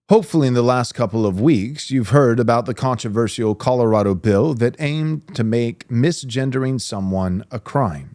Hopefully in the last couple of weeks, you've heard about the controversial Colorado bill that aimed to make misgendering someone a crime.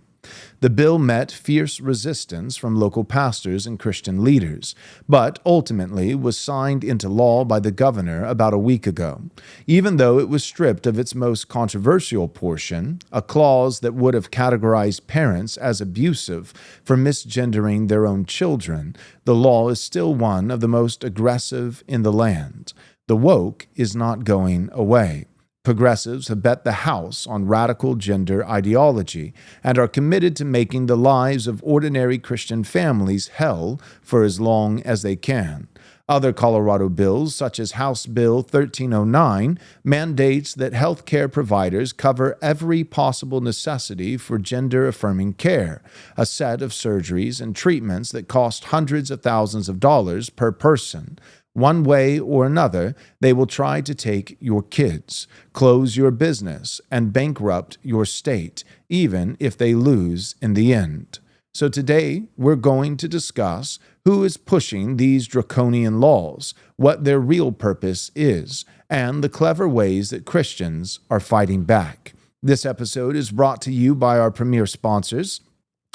The bill met fierce resistance from local pastors and Christian leaders, but ultimately was signed into law by the governor about a week ago, even though it was stripped of its most controversial portion, a clause that would have categorized parents as abusive for misgendering their own children. The law is still one of the most aggressive in the land. The woke is not going away. Progressives have bet the house on radical gender ideology and are committed to making the lives of ordinary Christian families hell for as long as they can. Other Colorado bills, such as House Bill 1309, mandates that health care providers cover every possible necessity for gender-affirming care, a set of surgeries and treatments that cost hundreds of thousands of dollars per person. One way or another, they will try to take your kids, close your business, and bankrupt your state, even if they lose in the end. So today, we're going to discuss who is pushing these draconian laws, what their real purpose is, and the clever ways that Christians are fighting back. This episode is brought to you by our premier sponsors,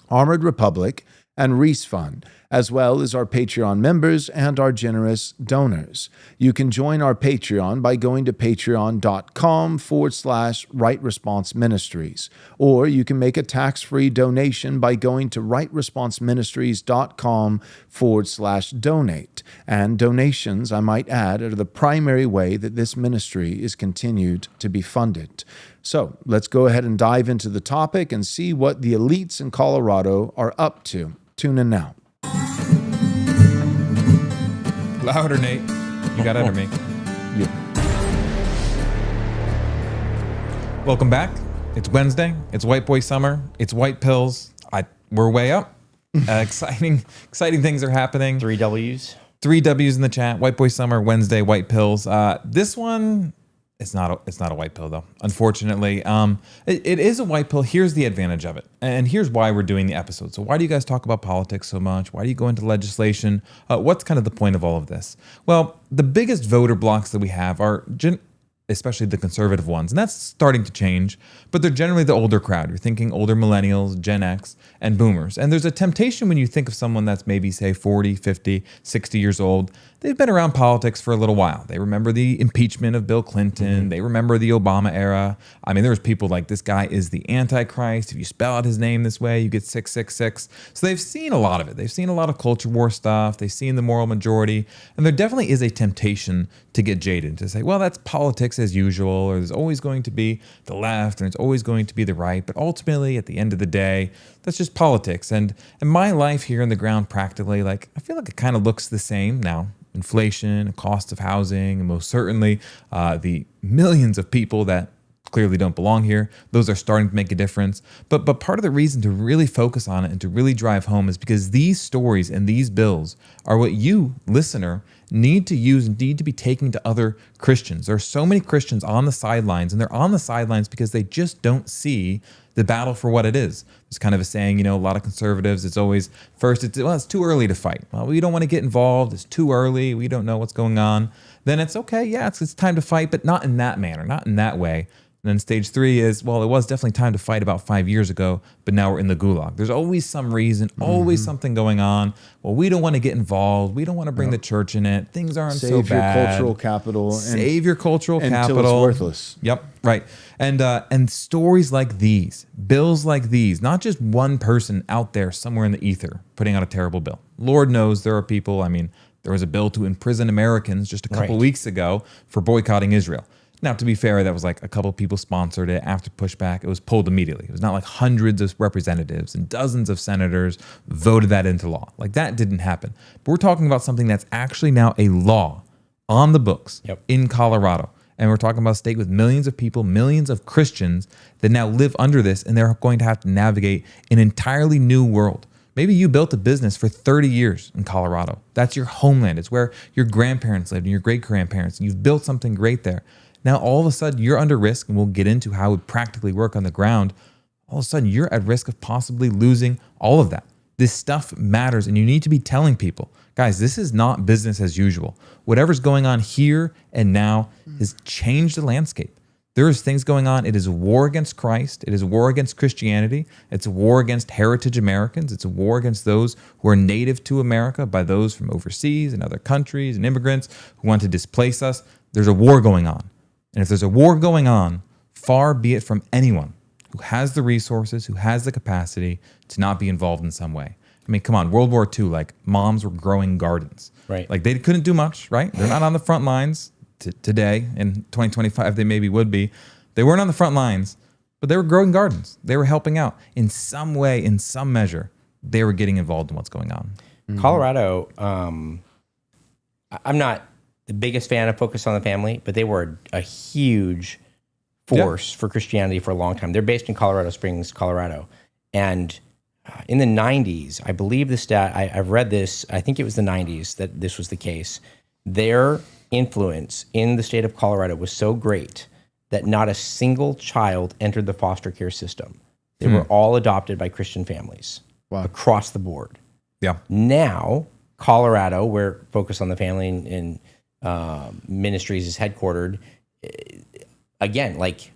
Armored Republic and Reese Fund, as well as our Patreon members and our generous donors. You can join our Patreon by going to patreon.com/Right Response Ministries, or you can make a tax-free donation by going to rightresponseministries.com/donate. And donations, I might add, are the primary way that this ministry is continued to be funded. So let's go ahead and dive into the topic and see what the elites in Colorado are up to. Tune in now. Louder, Nate. You got under me. Yeah. Welcome back. It's Wednesday. It's White Boy Summer. It's white pills. We're way up. Exciting things are happening. 3 W's. 3 W's in the chat. White Boy Summer, Wednesday, white pills. This one, it's not a white pill though. Unfortunately, it is a white pill. Here's the advantage of it, and here's why we're doing the episode. So why do you guys talk about politics so much? Why do you go into legislation? What's kind of the point of all of this? Well, the biggest voter blocks that we have are especially the conservative ones, and that's starting to change, but they're generally the older crowd. You're thinking older millennials, Gen X, and boomers. And there's a temptation when you think of someone that's maybe, say, 40, 50, 60 years old. They've been around politics for a little while. They remember the impeachment of Bill Clinton. Mm-hmm. They remember the Obama era. I mean, there was people like, this guy is the Antichrist. If you spell out his name this way, you get 666. So they've seen a lot of it. They've seen a lot of culture war stuff. They've seen the moral majority. And there definitely is a temptation to get jaded, to say, well, that's politics as usual, or there's always going to be the left and it's always going to be the right. But ultimately, at the end of the day, that's just politics. And in my life here on the ground, practically, I feel like it kind of looks the same now. Inflation, cost of housing, and most certainly the millions of people that clearly don't belong here. Those are starting to make a difference. But part of the reason to really focus on it and to really drive home is because these stories and these bills are what you, listener, need to use and need to be taking to other Christians. There are so many Christians on the sidelines, and they're on the sidelines because they just don't see the battle for what it is. There's kind of a saying, a lot of conservatives, it's always first, it's too early to fight. Well, we don't want to get involved. It's too early. We don't know what's going on. Then it's okay. Yeah, it's time to fight, but not in that manner, not in that way. And then stage 3 is, well, it was definitely time to fight about 5 years ago, but now we're in the gulag. There's always some reason, always something going on. Well, we don't want to get involved. We don't want to bring the church in it. Things aren't so bad. Save your cultural capital. Save your cultural capital. Until it's worthless. Yep, right. And stories like these, bills like these, not just one person out there somewhere in the ether putting out a terrible bill. Lord knows there are people, there was a bill to imprison Americans just a couple weeks ago for boycotting Israel. Now, to be fair, that was a couple of people sponsored it. After pushback, it was pulled immediately. It was not like hundreds of representatives and dozens of senators voted that into law. That didn't happen. But we're talking about something that's actually now a law on the books in Colorado. And we're talking about a state with millions of people, millions of Christians that now live under this, and they're going to have to navigate an entirely new world. Maybe you built a business for 30 years in Colorado. That's your homeland. It's where your grandparents lived and your great-grandparents. You've built something great there. Now, all of a sudden, you're under risk, and we'll get into how it would practically work on the ground. All of a sudden, you're at risk of possibly losing all of that. This stuff matters, and you need to be telling people, guys, this is not business as usual. Whatever's going on here and now has changed the landscape. There is things going on. It is a war against Christ. It is a war against Christianity. It's a war against heritage Americans. It's a war against those who are native to America by those from overseas and other countries and immigrants who want to displace us. There's a war going on. And if there's a war going on, far be it from anyone who has the resources, who has the capacity to not be involved in some way. I mean, come on, World War II, like moms were growing gardens. Right. Like they couldn't do much, right? They're not on the front lines today. In 2025, they maybe would be. They weren't on the front lines, but they were growing gardens. They were helping out in some way, in some measure. They were getting involved in what's going on. Colorado, I'm not the biggest fan of Focus on the Family, but they were a huge force for Christianity for a long time. They're based in Colorado Springs, Colorado. And in the 90s, I believe the stat, I've read this, I think it was the 90s that this was the case. Their influence in the state of Colorado was so great that not a single child entered the foster care system. They were all adopted by Christian families across the board. Yeah. Now, Colorado, where Focus on the Family and Ministries is headquartered, again, like,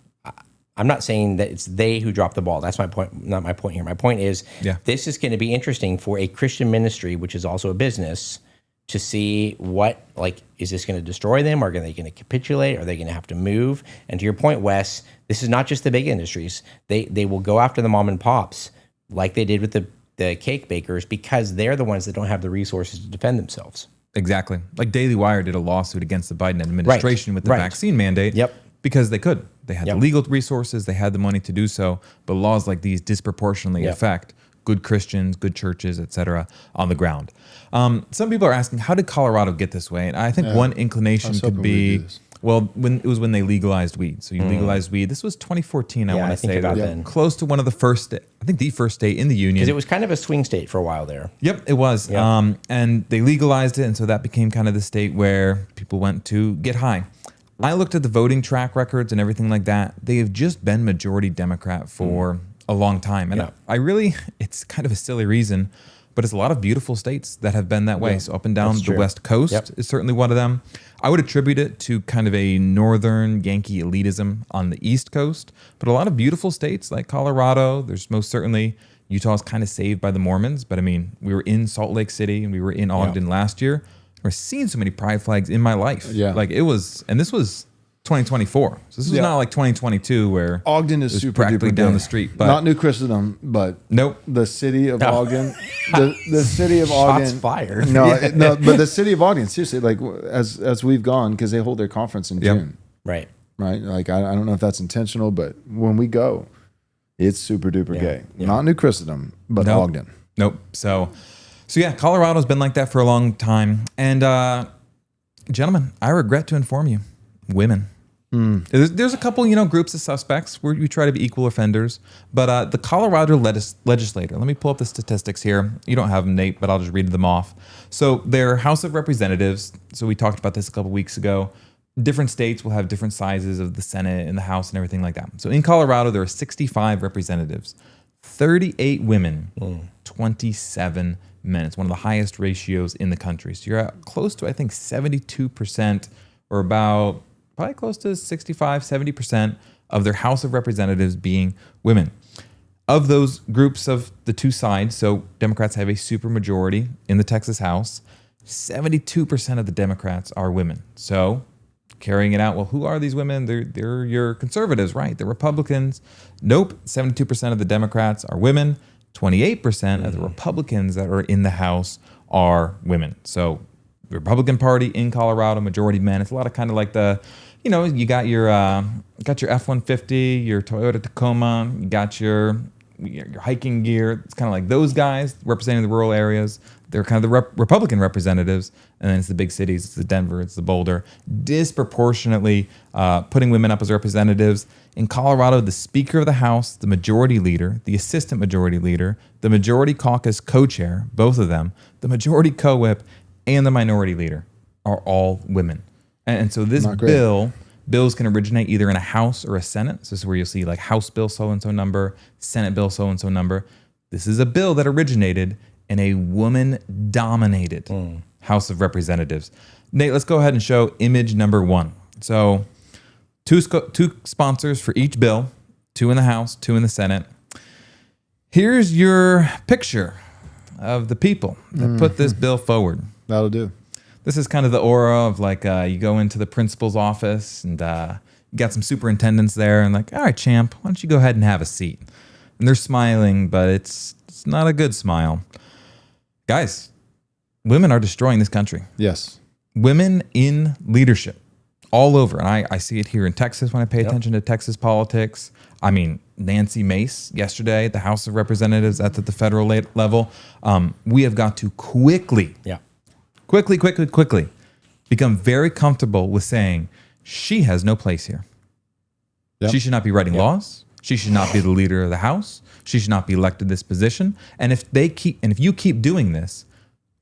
I'm not saying that it's they who dropped the ball. That's my point. Not my point here. My point is, this is going to be interesting for a Christian ministry, which is also a business, to see what, like, is this going to destroy them? Are they going to capitulate? Are they going to have to move? And to your point, Wes, this is not just the big industries. They will go after the mom and pops like they did with the cake bakers, because they're the ones that don't have the resources to defend themselves. Exactly. Like Daily Wire did a lawsuit against the Biden administration with the vaccine mandate. Because they could. They had the legal resources, they had the money to do so, but laws like these disproportionately affect good Christians, good churches, etc. on the ground. Some people are asking, how did Colorado get this way? And I think one inclination could be, well, when they legalized weed. So you legalized weed. This was 2014, I want to say. Then. Close to one of the first, I think the first state in the union. Because it was kind of a swing state for a while there. Yep, it was. Yep. And they legalized it, and so that became kind of the state where people went to get high. I looked at the voting track records and everything like that. They have just been majority Democrat for a long time. And I really, it's kind of a silly reason, but it's a lot of beautiful states that have been that way. So up and down the West Coast is certainly one of them. I would attribute it to kind of a northern Yankee elitism on the East Coast, but a lot of beautiful states like Colorado. There's most certainly, Utah's kind of saved by the Mormons, but I mean, we were in Salt Lake City and we were in Ogden last year. I've seen so many pride flags in my life. Like it was, and this was 2024. So this was not like 2022 where Ogden is super practically duper down gay. the street. But not New Christendom, but the city of Ogden. The city of Ogden. Shots fired. No, but the city of Ogden, seriously, like as we've gone, because they hold their conference in June. Right. Like I don't know if that's intentional, but when we go, it's super duper gay. Not New Christendom, but Ogden. So yeah, Colorado's been like that for a long time. And gentlemen, I regret to inform you, women. There's a couple, groups of suspects where we try to be equal offenders. But the Colorado legislator, let me pull up the statistics here. You don't have them, Nate, but I'll just read them off. So their House of Representatives, so we talked about this a couple weeks ago. Different states will have different sizes of the Senate and the House and everything like that. So in Colorado, there are 65 representatives, 38 women, 27 men. It's one of the highest ratios in the country. So you're at close to, I think, 72% or about probably close to 65, 70% of their House of Representatives being women. Of those groups of the two sides, so Democrats have a supermajority in the Texas House, 72% of the Democrats are women. So carrying it out, well, who are these women? They're your conservatives, right? They're Republicans. Nope, 72% of the Democrats are women. 28% of the Republicans that are in the House are women. So the Republican Party in Colorado, majority men. It's a lot of kind of like the, you got your F-150, your Toyota Tacoma, you got your hiking gear. It's kind of like those guys representing the rural areas. They're kind of the Republican representatives. And then it's the big cities. It's the Denver. It's the Boulder. Disproportionately putting women up as representatives. In Colorado, the Speaker of the House, the Majority Leader, the Assistant Majority Leader, the Majority Caucus Co-Chair, both of them, the Majority Co-Whip, and the Minority Leader are all women. And so this bills can originate either in a House or a Senate. So this is where you'll see like House Bill so-and-so number, Senate Bill so-and-so number. This is a bill that originated in a woman-dominated House of Representatives. Nate, let's go ahead and show image number 1. So two sponsors for each bill, 2 in the House, 2 in the Senate. Here's your picture of the people that put this bill forward. That'll do. This is kind of the aura of like you go into the principal's office and you got some superintendents there and like, all right, champ, why don't you go ahead and have a seat? And they're smiling, but it's not a good smile. Guys, women are destroying this country. Yes. Women in leadership all over. And I see it here in Texas when I pay attention to Texas politics. I mean, Nancy Mace yesterday at the House of Representatives, that's at the federal level. We have got to quickly become very comfortable with saying she has no place here. Yep. She should not be writing laws. She should not be the leader of the House. She should not be elected this position. And if you keep doing this,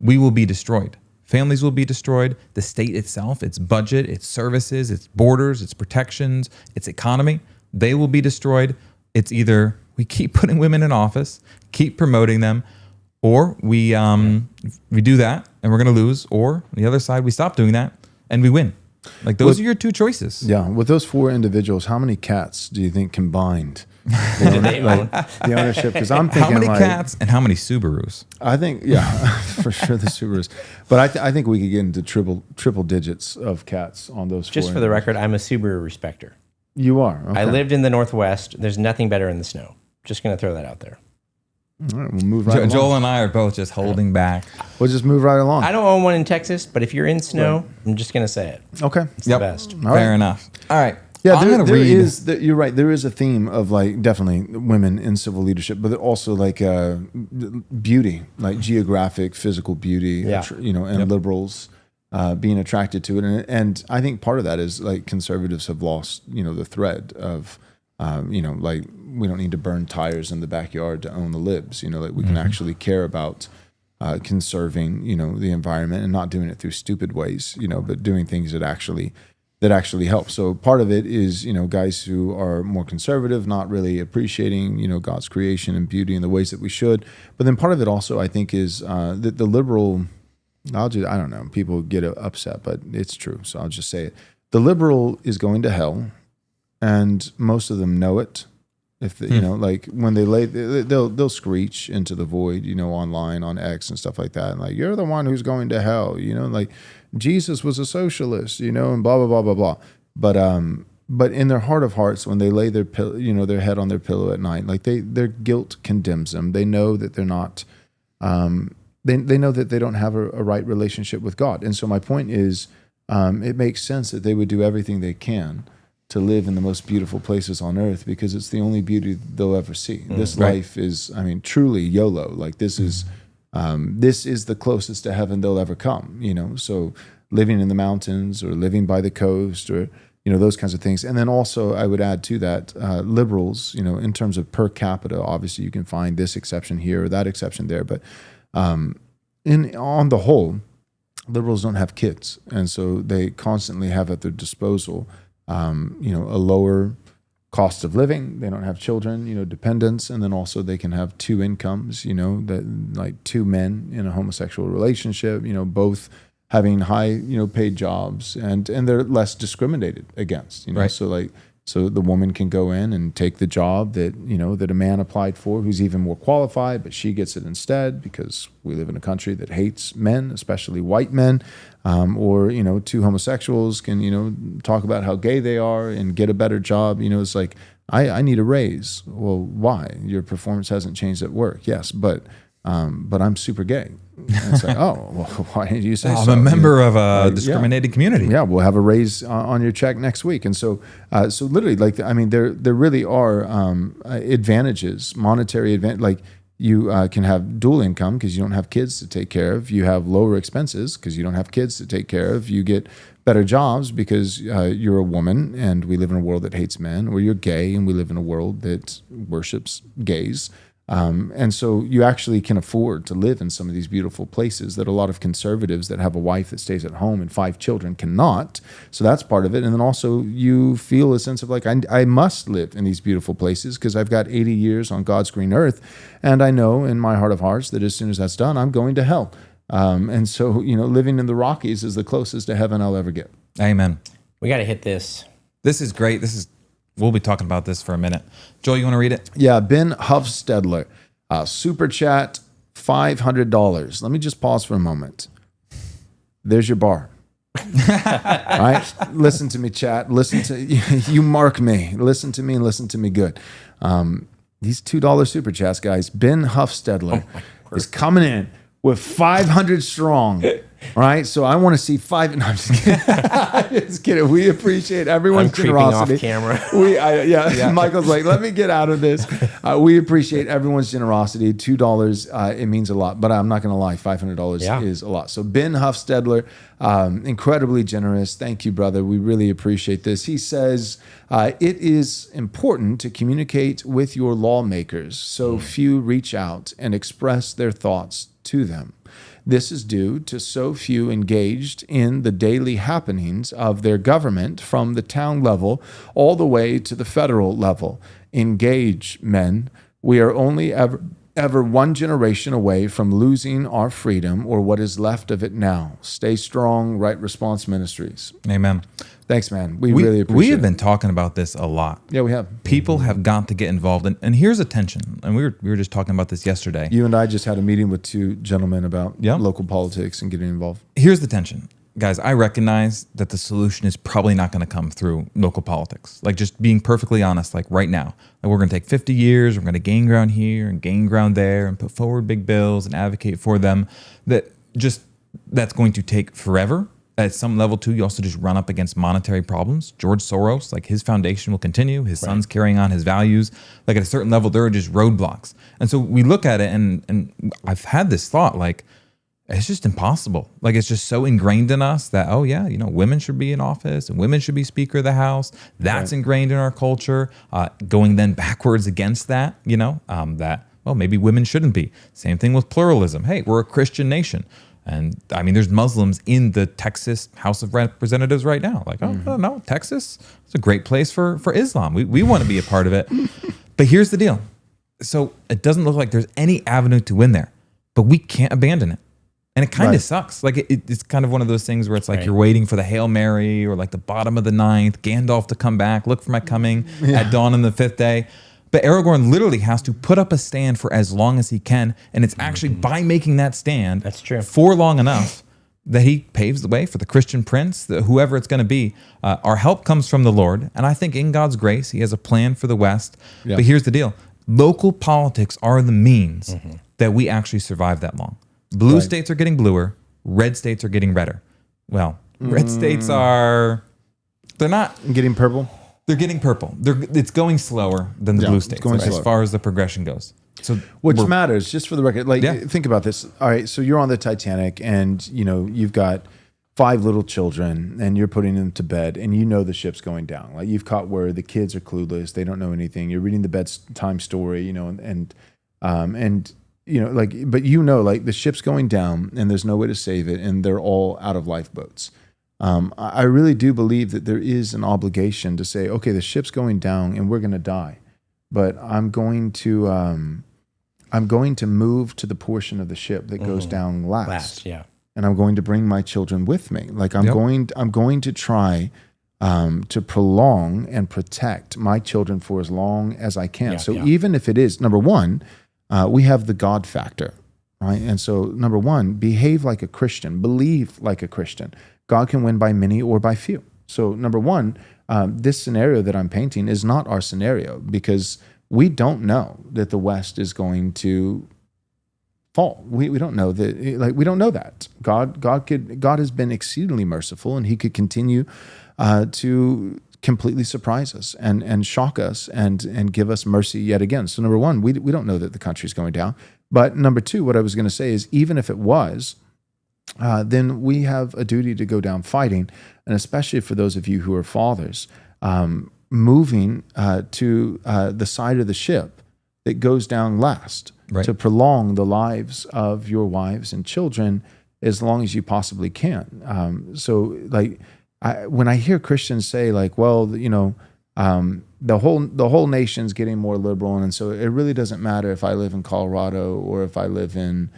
we will be destroyed. Families will be destroyed. The state itself, its budget, its services, its borders, its protections, its economy, they will be destroyed. It's either we keep putting women in office, keep promoting them, or we do that and we're going to lose, or on the other side, we stop doing that and we win. Like those are your 2 choices. Yeah. With those 4 individuals, how many cats do you think combined? The ownership, because I'm thinking how many cats and how many Subarus? I think, for sure the Subarus. But I think we could get into triple digits of cats on those 4. Just for the record, I'm a Subaru respecter. You are. Okay. I lived in the Northwest. There's nothing better in the snow. Just going to throw that out there. All right, we'll move right along. Joel and I are both just holding back. We'll just move right along. I don't own one in Texas, but if you're in snow, I'm just going to say it. Okay. It's the best. Fair enough. All right. Yeah, you're right. There is a theme of like definitely women in civil leadership, but also like beauty, like geographic, physical beauty, and liberals being attracted to it. And I think part of that is like conservatives have lost, the thread of, like we don't need to burn tires in the backyard to own the libs, like we can actually care about conserving, the environment and not doing it through stupid ways, but doing things that actually help. So part of it is, guys who are more conservative, not really appreciating, God's creation and beauty in the ways that we should. But then part of it also, I think, is that the liberal, I don't know, people get upset, but it's true. So I'll just say it. The liberal is going to hell, and most of them know it. If like when they'll screech into the void, online on X and stuff like that, and like you're the one who's going to hell, like Jesus was a socialist, and blah blah blah blah blah. But in their heart of hearts, when they lay their their head on their pillow at night, like their guilt condemns them. They know that they're not. They know that they don't have a right relationship with God, and so my point is, it makes sense that they would do everything they can to live in the most beautiful places on earth, because it's the only beauty they'll ever see. This life is, truly YOLO. Like this is the closest to heaven they'll ever come, so living in the mountains or living by the coast or, those kinds of things. And then also I would add to that, liberals, in terms of per capita, obviously you can find this exception here or that exception there, but on the whole, liberals don't have kids. And so they constantly have at their disposal a lower cost of living. They don't have children, dependents, and then also they can have 2 incomes, that like 2 men in a homosexual relationship, both having high, paid jobs, and they're less discriminated against, Right. So the woman can go in and take the job that, that a man applied for who's even more qualified, but she gets it instead because we live in a country that hates men, especially white men. Or 2 homosexuals can, talk about how gay they are and get a better job. It's like, I need a raise. Well, why? Your performance hasn't changed at work. Yes, but I'm super gay. And it's like, oh, well, why did you say so? I'm a member of a discriminated community. Yeah, we'll have a raise on your check next week. And so literally, there really are advantages, monetary advantage. Like you can have dual income because you don't have kids to take care of. You have lower expenses because you don't have kids to take care of. You get better jobs because you're a woman and we live in a world that hates men, or you're gay and we live in a world that worships gays. And so you actually can afford to live in some of these beautiful places that a lot of conservatives that have a wife that stays at home and 5 children cannot. So that's part of it. And then also you feel a sense of like, I must live in these beautiful places because I've got 80 years on God's green earth. And I know in my heart of hearts that as soon as that's done, I'm going to hell. And so, living in the Rockies is the closest to heaven I'll ever get. Amen. We got to hit this. This is great. We'll be talking about this for a minute. Joel, you want to read it? Yeah, Ben Huffstedler, super chat, $500. Let me just pause for a moment. There's your bar. All right, listen to me, chat. Listen to you. Mark me. Listen to me and listen to me good. These $2 super chats, guys. Ben Huffstedler is coming in with 500 strong. All right, so I want to see 5. No, I'm just kidding. Just kidding. We appreciate everyone's generosity. Off camera. Michael's like, let me get out of this. We appreciate everyone's generosity. $2, it means a lot, but I'm not going to lie, $500 is a lot. So Ben Huffstedler, incredibly generous. Thank you, brother. We really appreciate this. He says, it is important to communicate with your lawmakers so few reach out and express their thoughts to them. This is due to so few engaged in the daily happenings of their government from the town level all the way to the federal level. Engage, men. We are only ever one generation away from losing our freedom or what is left of it now. Stay strong, Right Response Ministries. Amen. Thanks, man. We really appreciate it. We have been talking about this a lot. Yeah, we have. People have got to get involved. And here's a tension. And we were just talking about this yesterday. You and I just had a meeting with 2 gentlemen about local politics and getting involved. Here's the tension. Guys, I recognize that the solution is probably not going to come through local politics. Like, just being perfectly honest, like right now, like we're going to take 50 years, we're going to gain ground here and gain ground there and put forward big bills and advocate for them. That's going to take forever. At some level, too, you also just run up against monetary problems. George Soros, like his foundation will continue. His son's carrying on his values. Like at a certain level, there are just roadblocks. And so we look at it, and I've had this thought, like, it's just impossible. Like, it's just so ingrained in us that, women should be in office and women should be Speaker of the House. That's ingrained in our culture. Going then backwards against that, maybe women shouldn't be. Same thing with pluralism. Hey, we're a Christian nation. And I mean, there's Muslims in the Texas House of Representatives right now. Like, I don't know, Texas, it's a great place for Islam. We want to be a part of it. But here's the deal. So it doesn't look like there's any avenue to win there, but we can't abandon it. And it kind of sucks. Like it's kind of one of those things where it's like you're waiting for the Hail Mary or like the bottom of the 9th, Gandalf to come back, look for my coming at dawn on the 5th day. But Aragorn literally has to put up a stand for as long as he can. And it's actually by making that stand for long enough that he paves the way for the Christian prince, whoever it's going to be. Our help comes from the Lord. And I think in God's grace, he has a plan for the West. Yeah. But here's the deal. Local politics are the means that we actually survive that long. Blue states are getting bluer. Red states are getting redder. Well, red states they're not getting purple. They're getting purple. It's going slower than the blue states as far as the progression goes. So, which matters, just for the record. Like, think about this. All right, so you're on the Titanic, and you've got 5 little children, and you're putting them to bed, and the ship's going down. Like, you've caught word the kids are clueless; they don't know anything. You're reading the bedtime story, but the ship's going down, and there's no way to save it, and they're all out of lifeboats. I really do believe that there is an obligation to say, okay, the ship's going down and we're going to die, but I'm going to move to the portion of the ship that goes down last. And I'm going to bring my children with me. Like I'm going to try to prolong and protect my children for as long as I can. Even if it is, number one, we have the God factor, right? And so number one, behave like a Christian, believe like a Christian. God can win by many or by few. So number one, this scenario that I'm painting is not our scenario because we don't know that the West is going to fall. We don't know that. We don't know that. God has been exceedingly merciful, and He could continue to completely surprise us and shock us and give us mercy yet again. So number one, we don't know that the country's going down. But number two, what I was going to say is even if it was, then we have a duty to go down fighting, and especially for those of you who are fathers, moving to the side of the ship that goes down last to prolong the lives of your wives and children as long as you possibly can. So like, when I hear Christians say like, well, you know, the whole nation's getting more liberal, and so it really doesn't matter if I live in Colorado or if I live in,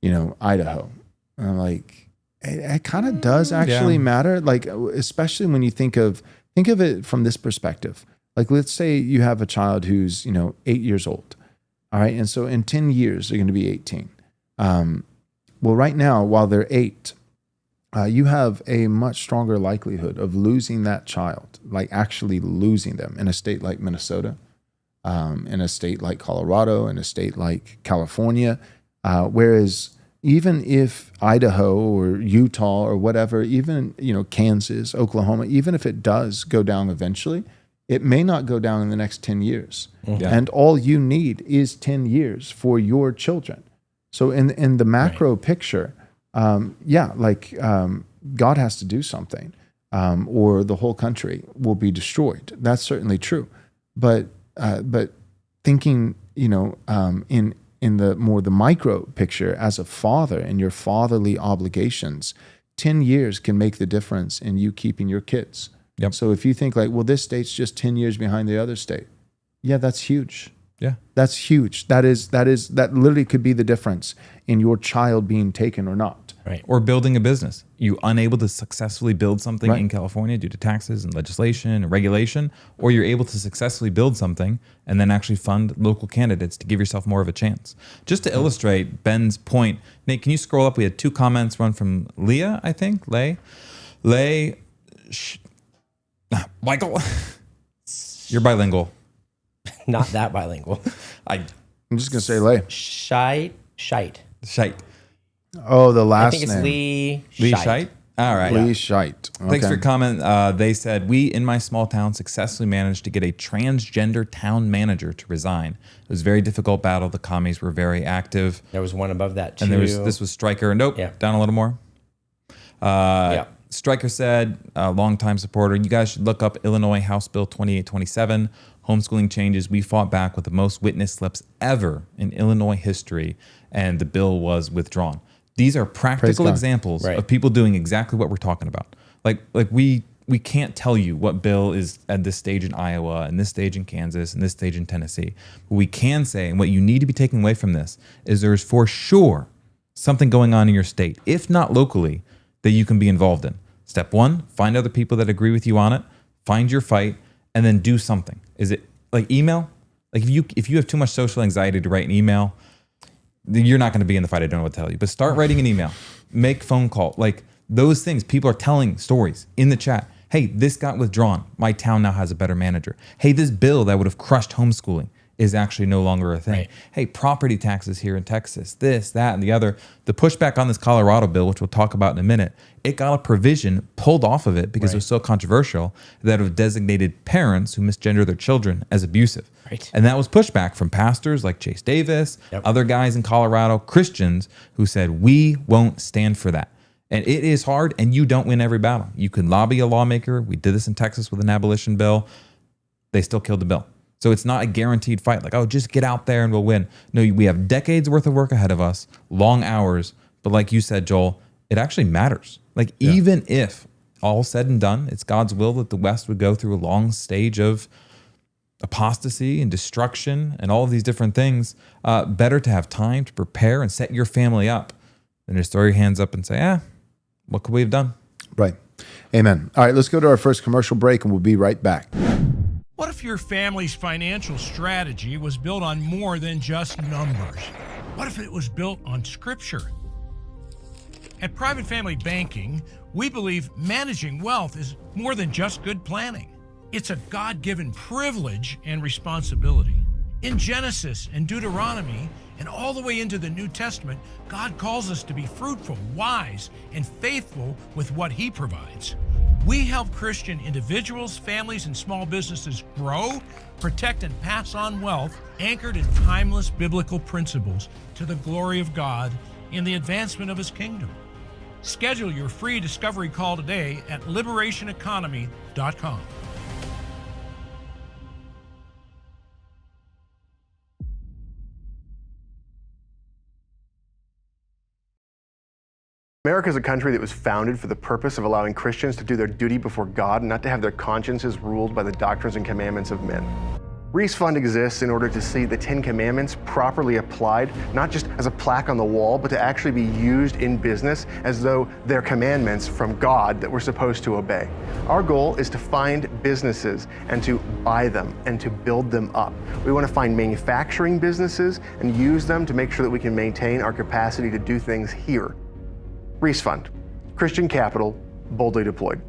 you know, Idaho. And I'm like, it kind of does actually matter. Like, especially when you think of it from this perspective. Like, let's say you have a child who's, you know, 8 years old. All right. And so in 10 years, they're going to be 18. Well, right now, while they're 8, you have a much stronger likelihood of losing that child, like actually losing them in a state like Minnesota, in a state like Colorado, in a state like California. Whereas even if Idaho or Utah or whatever, even, you know, Kansas, Oklahoma, even if it does go down eventually, it may not go down in the next 10 years. And all you need is 10 years for your children. So in the macro picture, God has to do something, or the whole country will be destroyed. That's certainly true. But thinking, you know, in the micro picture as a father and your fatherly obligations, 10 years can make the difference in you keeping your kids. Yep. So if you think like, well, this state's just 10 years behind the other state. Yeah, that's huge. Yeah. That's huge. That literally could be the difference in your child being taken or not. Right. Or building a business. You unable to successfully build something in California due to taxes and legislation and regulation, or you're able to successfully build something and then actually fund local candidates to give yourself more of a chance. Just to illustrate Ben's point, Nate, can you scroll up? We had 2 comments, one from Leah, I think. Michael, you're bilingual. Not that bilingual. I'm just going to say Lay. Shite. Oh, the last name. I think it's Lee Shite. All right. Lee Shite. Okay. Thanks for your comment. They said, we in my small town successfully managed to get a transgender town manager to resign. It was a very difficult battle. The commies were very active. There was one above that too. And this was Stryker. Nope. Yeah. Down a little more. Stryker said, longtime supporter, you guys should look up Illinois House Bill 2827. Homeschooling changes. We fought back with the most witness slips ever in Illinois history, and the bill was withdrawn. These are practical examples of people doing exactly what we're talking about. Like we can't tell you what bill is at this stage in Iowa, and this stage in Kansas, and this stage in Tennessee. What we can say, and what you need to be taking away from this, is there's for sure something going on in your state, if not locally, that you can be involved in. Step 1, find other people that agree with you on it, find your fight, and then do something. Is it like email? Like if you have too much social anxiety to write an email, you're not going to be in the fight. I don't know what to tell you, but start writing an email, make phone call, like those things. People are telling stories in the chat. Hey, this got withdrawn. My town now has a better manager. Hey, this bill that would have crushed homeschooling is actually no longer a thing. Right. Hey, property taxes here in Texas, this, that, and the other. The pushback on this Colorado bill, which we'll talk about in a minute, it got a provision pulled off of it because it was so controversial that it designated parents who misgender their children as abusive. Right. And that was pushback from pastors like Chase Davis, other guys in Colorado, Christians who said, we won't stand for that. And it is hard, and you don't win every battle. You can lobby a lawmaker. We did this in Texas with an abolition bill. They still killed the bill. So it's not a guaranteed fight like, oh, just get out there and we'll win. No, we have decades worth of work ahead of us, long hours. But like you said, Joel, it actually matters. Like even if all said and done, it's God's will that the West would go through a long stage of apostasy and destruction and all of these different things, better to have time to prepare and set your family up than just throw your hands up and say, what could we have done? Right. Amen. All right, let's go to our first commercial break and we'll be right back. What if your family's financial strategy was built on more than just numbers? What if it was built on Scripture? At Private Family Banking, we believe managing wealth is more than just good planning. It's a God-given privilege and responsibility. In Genesis and Deuteronomy, and all the way into the New Testament, God calls us to be fruitful, wise, and faithful with what He provides. We help Christian individuals, families, and small businesses grow, protect, and pass on wealth anchored in timeless biblical principles to the glory of God in the advancement of His kingdom. Schedule your free discovery call today at liberationeconomy.com. America is a country that was founded for the purpose of allowing Christians to do their duty before God and not to have their consciences ruled by the doctrines and commandments of men. Reese Fund exists in order to see the 10 Commandments properly applied, not just as a plaque on the wall, but to actually be used in business as though they're commandments from God that we're supposed to obey. Our goal is to find businesses and to buy them and to build them up. We want to find manufacturing businesses and use them to make sure that we can maintain our capacity to do things here. Reese Fund, Christian capital, boldly deployed.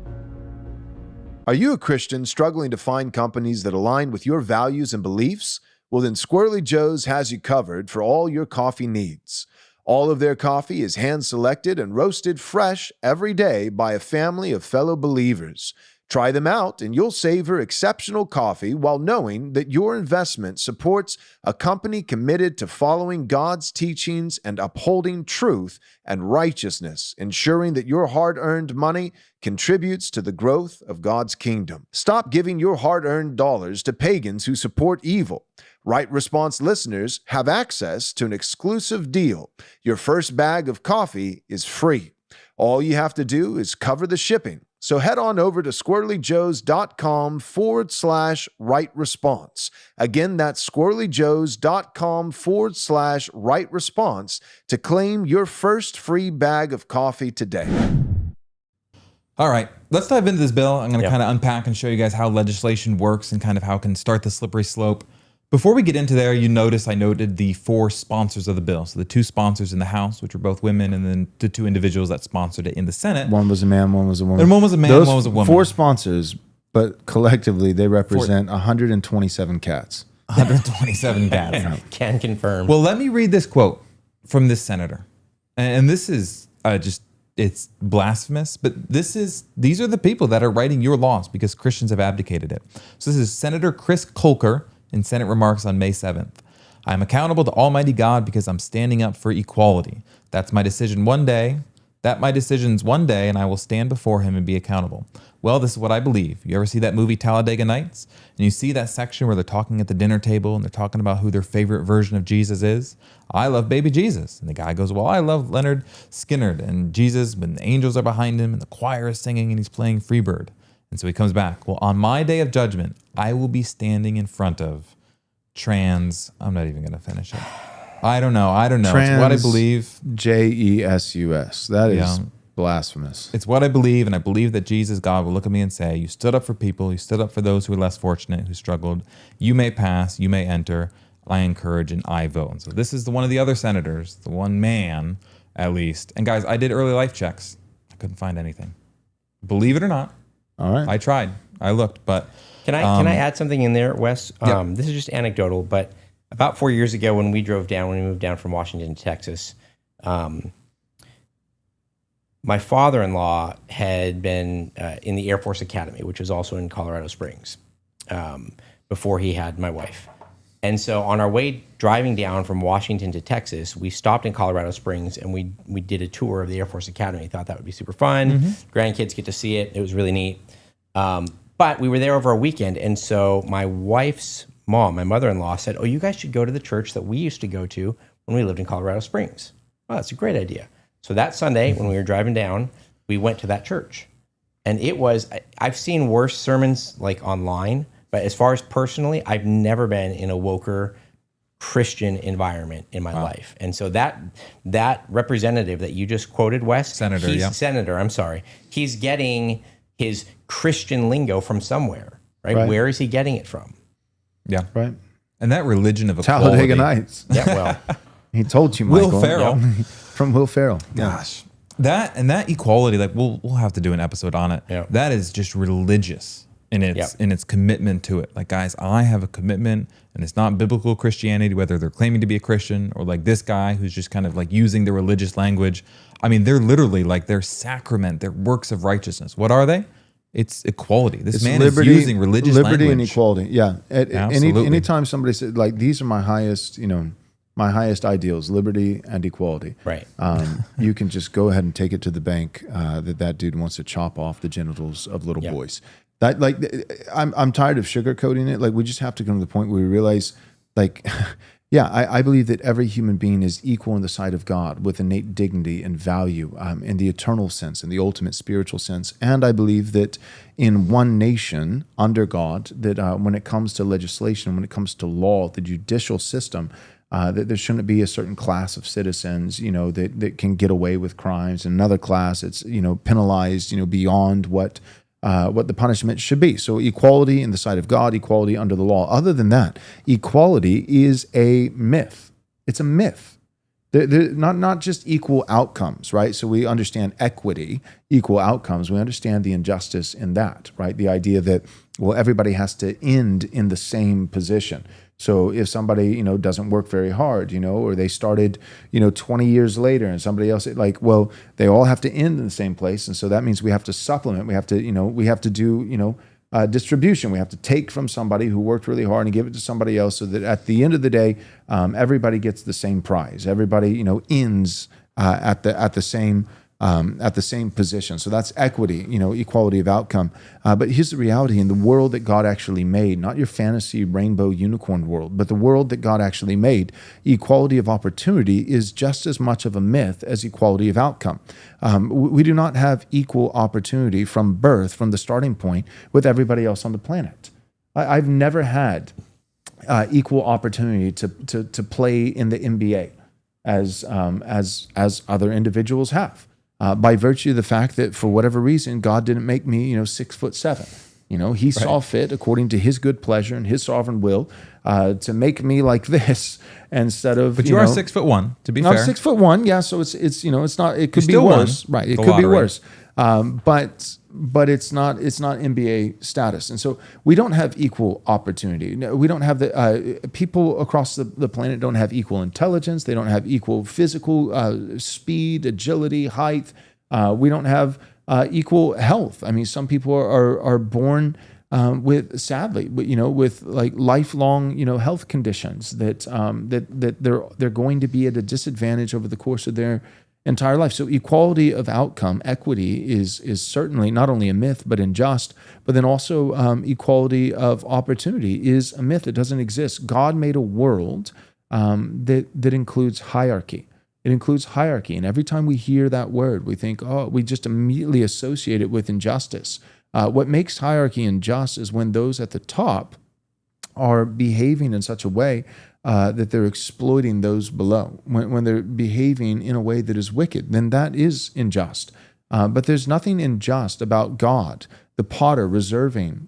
Are you a Christian struggling to find companies that align with your values and beliefs? Well, then Squirrely Joe's has you covered for all your coffee needs. All of their coffee is hand-selected and roasted fresh every day by a family of fellow believers. Try them out and you'll savor exceptional coffee while knowing that your investment supports a company committed to following God's teachings and upholding truth and righteousness, ensuring that your hard-earned money contributes to the growth of God's kingdom. Stop giving your hard-earned dollars to pagans who support evil. Right Response listeners have access to an exclusive deal. Your first bag of coffee is free. All you have to do is cover the shipping. So head on over to squirrelyjoes.com/right response. Again, that's squirrelyjoes.com/right response to claim your first free bag of coffee today. All right, let's dive into this bill. I'm going to kind of unpack and show you guys how legislation works and kind of how it can start the slippery slope. Before we get into there, you notice I noted the 4 sponsors of the bill. So the 2 sponsors in the House, which were both women, and then the 2 individuals that sponsored it in the Senate. One was a man, one was a woman. And one was a man, one was a woman. 4 sponsors, but collectively they represent 127 cats. 127 cats. Can confirm. Well, let me read this quote from this senator. And this is it's blasphemous, but these are the people that are writing your laws because Christians have abdicated it. So this is Senator Chris Krueger in Senate remarks on May 7th. I am accountable to Almighty God because I'm standing up for equality. That's my decision one day. My decision's one day, and I will stand before him and be accountable. Well, this is what I believe. You ever see that movie Talladega Nights? And you see that section where they're talking at the dinner table and they're talking about who their favorite version of Jesus is? I love baby Jesus. And the guy goes, well, I love Leonard Skinner and Jesus when the angels are behind him and the choir is singing and he's playing Freebird. And so he comes back. Well, on my day of judgment, I will be standing in front of I'm not even going to finish it. I don't know. It's what I believe. Jesus. That is blasphemous. It's what I believe, and I believe that Jesus, God, will look at me and say, you stood up for people, you stood up for those who are less fortunate, who struggled. You may pass, you may enter. I encourage and I vote. And so this is one of the other senators, the one man at least. And guys, I did early life checks. I couldn't find anything. Believe it or not. All right. I tried. I looked, but... Can I add something in there, Wes? This is just anecdotal, but about 4 years ago when we moved down from Washington to Texas, my father-in-law had been in the Air Force Academy, which was also in Colorado Springs, before he had my wife. And so on our way driving down from Washington to Texas, we stopped in Colorado Springs and we did a tour of the Air Force Academy. Thought that would be super fun. Grandkids get to see it. It was really neat. But we were there over a weekend, and so my wife's mom, my mother-in-law, said, oh, you guys should go to the church that we used to go to when we lived in Colorado Springs. Oh, that's a great idea. So that Sunday, when we were driving down, we went to that church. And I've seen worse sermons like online, but as far as personally, I've never been in a woker Christian environment in my life. And so that representative that you just quoted, Wes, he's getting his Christian lingo from somewhere, right? Where is he getting it from? Yeah. Right. And that religion of equality. Talladega Nights. Yeah, well. He told you, Michael. Will Ferrell. From Will Ferrell. Gosh. That equality, like we'll have to do an episode on it. Yeah. That is just religious in its commitment to it. Like, guys, I have a commitment, and it's not biblical Christianity, whether they're claiming to be a Christian or like this guy who's just kind of like using the religious language. I mean, they're literally like their sacrament, their works of righteousness. What are they? It's equality. This man is using religious liberty language. and equality. Yeah. Absolutely. Anytime somebody said like, these are my highest ideals, liberty and equality. Right. You can just go ahead and take it to the bank that dude wants to chop off the genitals of little boys. That I'm tired of sugarcoating it. Like, we just have to come to the point where we realize, like, Yeah, I believe that every human being is equal in the sight of God with innate dignity and value in the eternal sense, in the ultimate spiritual sense. And I believe that in one nation under God, that when it comes to legislation, when it comes to law, the judicial system, that there shouldn't be a certain class of citizens, that can get away with crimes, and another class it's, penalized, beyond what the punishment should be. So equality in the sight of God, equality under the law. Other than that, equality is a myth. It's a myth. They're not just equal outcomes, right? So we understand equity, equal outcomes. We understand the injustice in that, right? The idea that, well, everybody has to end in the same position. So if somebody, doesn't work very hard, or they started, 20 years later and somebody else, they all have to end in the same place. And so that means we have to supplement. We have to do, distribution. We have to take from somebody who worked really hard and give it to somebody else so that at the end of the day, everybody gets the same prize. Everybody, ends at the same position. So that's equity, equality of outcome. But here's the reality: in the world that God actually made, not your fantasy rainbow unicorn world, but the world that God actually made, equality of opportunity is just as much of a myth as equality of outcome. We do not have equal opportunity from birth, from the starting point, with everybody else on the planet. I've never had equal opportunity to play in the NBA as other individuals have. By virtue of the fact that for whatever reason, God didn't make me, 6'7". He saw fit according to his good pleasure and his sovereign will to make me like this instead of. But you are 6'1", to be fair. I'm 6'1", yeah. So it's not. It could be still worse, won right? It the could be lottery. worse. But it's not NBA status, and so we don't have equal opportunity. No, we don't have the people across the planet don't have equal intelligence. They don't have equal physical speed, agility, height. We don't have equal health. I mean, some people are born with, sadly, with like lifelong life conditions that they're going to be at a disadvantage over the course of their entire life. So equality of outcome, equity is certainly not only a myth, but unjust, but then also equality of opportunity is a myth. It doesn't exist. God made a world that includes hierarchy. It includes hierarchy. And every time we hear that word, we think, we just immediately associate it with injustice. What makes hierarchy unjust is when those at the top are behaving in such a way that they're exploiting those below. When they're behaving in a way that is wicked, then that is unjust. But there's nothing unjust about God, the potter,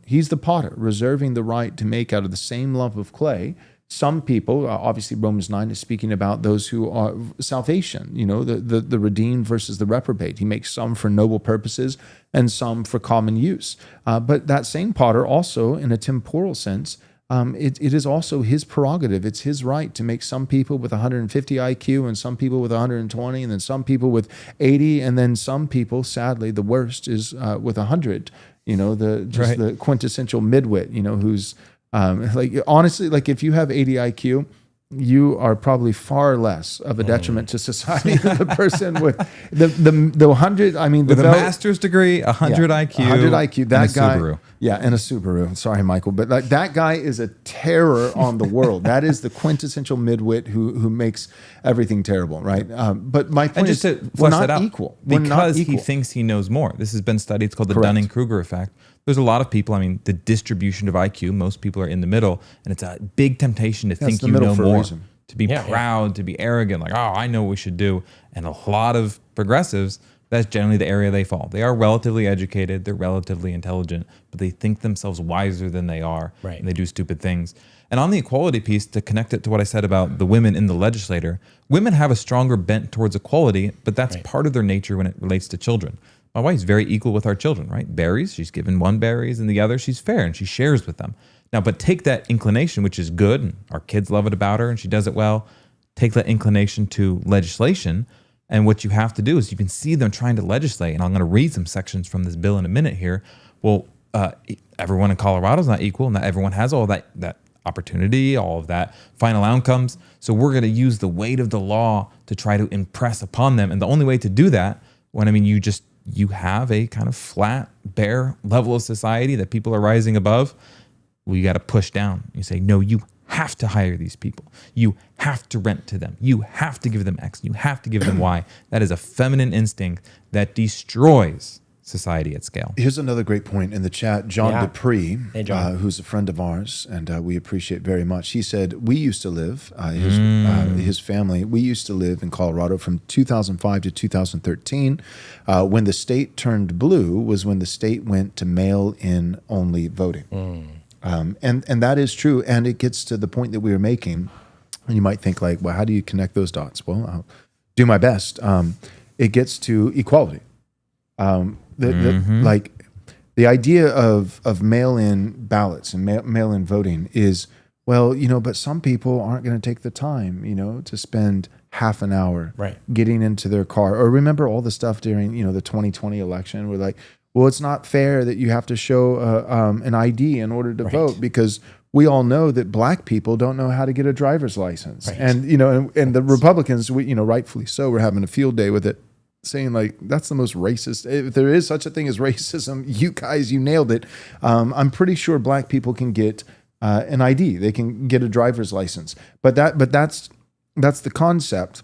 he's the potter, reserving the right to make out of the same lump of clay. Some people, obviously Romans 9 is speaking about those who are salvation, the redeemed versus the reprobate. He makes some for noble purposes and some for common use. But that same potter also, in a temporal sense, it is also his prerogative. It's his right to make some people with 150 IQ and some people with 120 and then some people with 80 and then some people, sadly, the worst is with 100. The quintessential midwit, who's honestly, if you have 80 IQ, you are probably far less of a detriment to society than the person with the 100. I mean, with a master's degree, 100 IQ, 100 IQ. That and guy, Subaru. and a Subaru. Sorry, Michael, but that guy is a terror on the world. That is the quintessential midwit who makes everything terrible, right? But my point is, we're not equal. Because he thinks he knows more. This has been studied. It's called the Dunning-Kruger effect. There's a lot of people, the distribution of IQ, most people are in the middle, and it's a big temptation to think you know more, to be proud, to be arrogant, I know what we should do. And a lot of progressives, that's generally the area they fall. They are relatively educated, they're relatively intelligent, but they think themselves wiser than they are, and they do stupid things. And on the equality piece, to connect it to what I said about the women in the legislature, women have a stronger bent towards equality, but that's part of their nature when it relates to children. My wife's very equal with our children, right? Berries, she's given one berries and the other, she's fair and she shares with them. Now, but take that inclination, which is good, and our kids love it about her and she does it well. Take that inclination to legislation, and what you have to do is you can see them trying to legislate, and I'm going to read some sections from this bill in a minute here. Well, everyone in Colorado is not equal. Not everyone has all that opportunity, all of that final outcomes. So we're going to use the weight of the law to try to impress upon them. And the only way to do that, you have a kind of flat, bare level of society that people are rising above, well, you got to push down. You say, no, you have to hire these people. You have to rent to them. You have to give them X. You have to give them Y. That is a feminine instinct that destroys society at scale. Here's another great point in the chat. John Dupree, Hey, John. who's a friend of ours, and we appreciate very much. He said, we used to live, his family, we used to live in Colorado from 2005 to 2013. When the state turned blue was when the state went to mail-in only voting. And that is true. And it gets to the point that we were making. And you might think like, well, how do you connect those dots? Well, I'll do my best. It gets to equality. Like the idea of mail-in ballots and mail-in voting is, well, but some people aren't going to take the time, to spend half an hour getting into their car. Or remember all the stuff during, the 2020 election where like, well, it's not fair that you have to show an ID in order to vote because we all know that black people don't know how to get a driver's license. And, and the Republicans, rightfully so, we're having a field day with it, saying like, that's the most racist. If there is such a thing as racism, you nailed it. I'm pretty sure black people can get an ID. They can get a driver's license. But that's the concept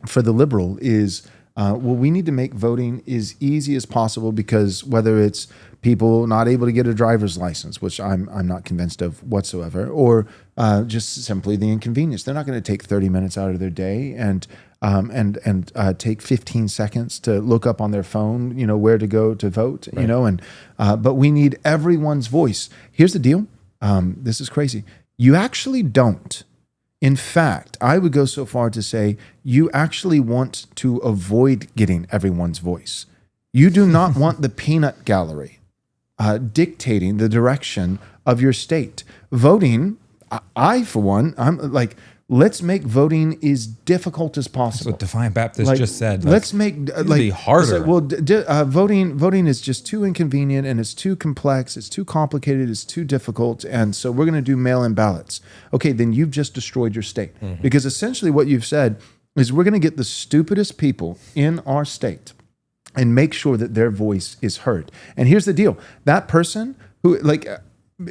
for the liberal is, we need to make voting as easy as possible because whether it's people not able to get a driver's license, which I'm not convinced of whatsoever, or just simply the inconvenience. They're not going to take 30 minutes out of their day and take 15 seconds to look up on their phone, where to go to vote, but we need everyone's voice. Here's the deal. This is crazy. You actually don't. In fact, I would go so far to say you actually want to avoid getting everyone's voice. You do not want the peanut gallery dictating the direction of your state. Voting, I for one, I'm like, let's make voting as difficult as possible. That's what Defiant Baptist just said. Let's make harder. Voting is just too inconvenient and it's too complex. It's too complicated. It's too difficult. And so we're going to do mail-in ballots. Okay, then you've just destroyed your state because essentially what you've said is we're going to get the stupidest people in our state and make sure that their voice is heard. And here's the deal: that person who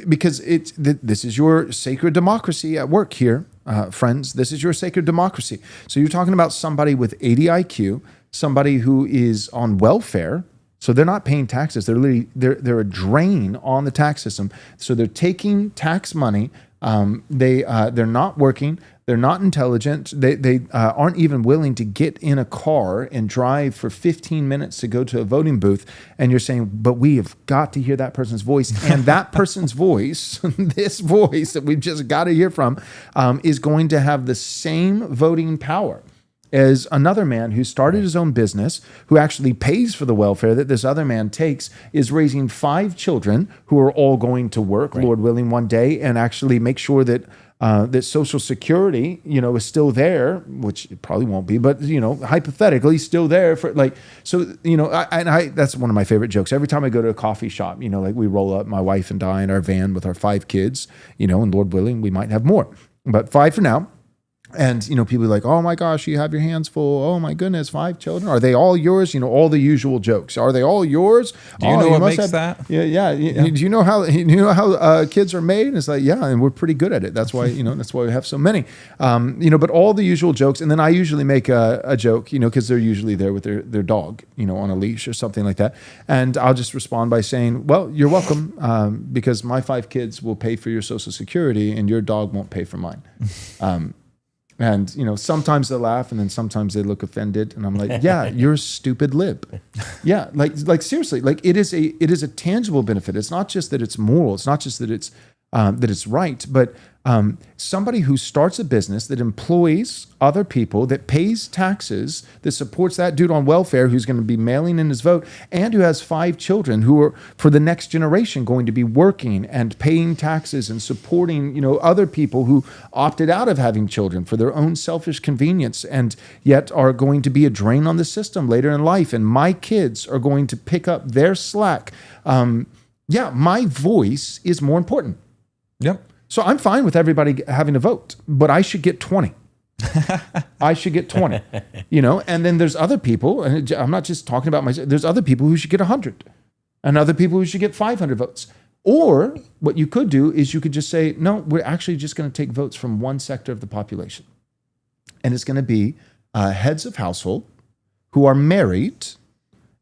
because this is your sacred democracy at work here. Friends, this is your sacred democracy. So you're talking about somebody with 80 IQ, somebody who is on welfare, so they're not paying taxes. They're a drain on the tax system. So they're taking tax money. They're not working. They're not intelligent. They aren't even willing to get in a car and drive for 15 minutes to go to a voting booth. And you're saying, but we have got to hear that person's voice. And that person's voice, this voice that we've just got to hear from, is going to have the same voting power as another man who started his own business, who actually pays for the welfare that this other man takes, is raising 5 children who are all going to work, Lord willing, one day, and actually make sure that that Social Security, is still there, which it probably won't be, but hypothetically still there for that's one of my favorite jokes. Every time I go to a coffee shop, we roll up, my wife and I in our van with our 5 kids, and Lord willing, we might have more, but 5 for now. And, people are like, oh my gosh, you have your hands full. Oh my goodness, 5 children. Are they all yours? All the usual jokes. Are they all yours? Do you know what makes that? Yeah. Do you know how kids are made? And it's like, yeah, and we're pretty good at it. That's why, that's why we have so many. But all the usual jokes. And then I usually make a joke, because they're usually there with their dog, on a leash or something like that. And I'll just respond by saying, well, you're welcome, because my 5 kids will pay for your Social Security and your dog won't pay for mine. And, sometimes they laugh and then sometimes they look offended. And I'm like, yeah, you're a stupid lib. Yeah. Like seriously, it is a tangible benefit. It's not just that it's moral. It's not just that it's right, but somebody who starts a business that employs other people, that pays taxes, that supports that dude on welfare who's going to be mailing in his vote, and who has 5 children who are for the next generation going to be working and paying taxes and supporting, other people who opted out of having children for their own selfish convenience and yet are going to be a drain on the system later in life. And my kids are going to pick up their slack. My voice is more important. Yep. So I'm fine with everybody having a vote, but I should get 20. I should get 20, and then there's other people, and I'm not just talking about myself, there's other people who should get 100 and other people who should get 500 votes. Or what you could do is you could just say, no, we're actually just going to take votes from one sector of the population. And it's going to be heads of household who are married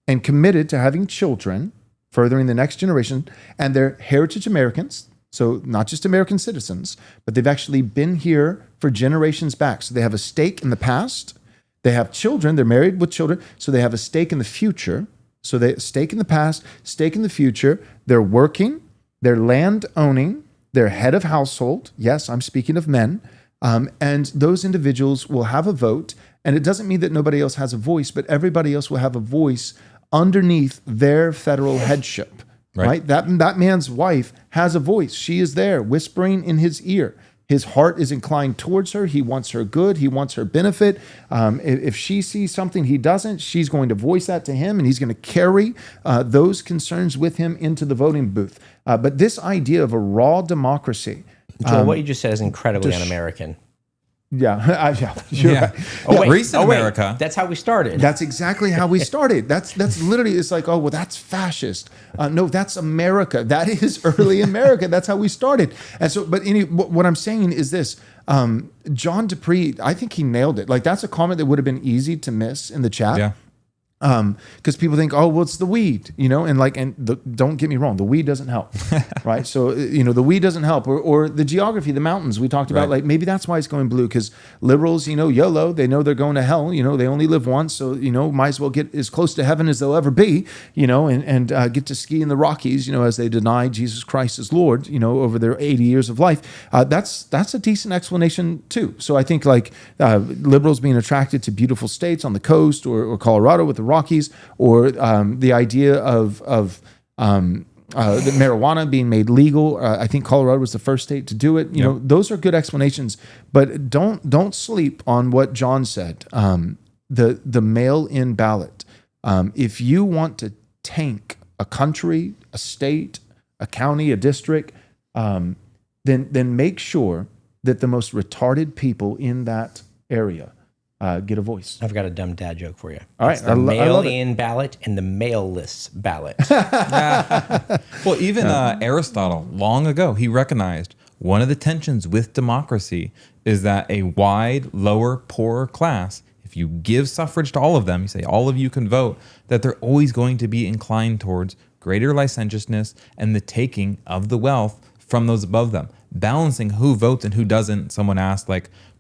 and committed to having children, furthering the next generation, and they're heritage Americans. So not just American citizens, but they've actually been here for generations back. So they have a stake in the past. They have children. They're married with children. So they have a stake in the future. So they stake in the past, stake in the future. They're working. They're land owning. They're head of household. Yes, I'm speaking of men. And those individuals will have a vote. And it doesn't mean that nobody else has a voice, but everybody else will have a voice underneath their federal headship. Right? That man's wife has a voice. She is there whispering in his ear. His heart is inclined towards her. He wants her good. He wants her benefit. If she sees something he doesn't, she's going to voice that to him, and he's going to carry those concerns with him into the voting booth. But this idea of a raw democracy. Joel, what you just said is incredibly un-American. Yeah, you're right. Reese in America. That's how we started. That's exactly how we started. That's literally, it's like, oh, well, that's fascist. No, that's America. That is early America. That's how we started. And so, but what I'm saying is this, John Dupree, I think he nailed it. Like, that's a comment that would have been easy to miss in the chat. Yeah. Because people think, oh, well, it's the weed, don't get me wrong, the weed doesn't help, right? So, the weed doesn't help, or the geography, the mountains we talked about, like maybe that's why it's going blue, because liberals, YOLO, they know they're going to hell, they only live once, so, might as well get as close to heaven as they'll ever be, and get to ski in the Rockies, as they deny Jesus Christ as Lord, over their 80 years of life. That's a decent explanation too. So I think liberals being attracted to beautiful states on the coast or Colorado with the Rockies, or the idea of the marijuana being made legal. I think Colorado was the first state to do it. Those are good explanations, but don't sleep on what John said. The mail-in ballot. If you want to tank a country, a state, a county, a district, then make sure that the most retarded people in that area get a voice. I've got a dumb dad joke for you. All right. It's the mail-in ballot and the mail-less ballot. Well, even Aristotle, long ago, he recognized one of the tensions with democracy is that a wide, lower, poorer class, if you give suffrage to all of them, you say all of you can vote, that they're always going to be inclined towards greater licentiousness and the taking of the wealth from those above them. Balancing who votes and who doesn't. Someone asked,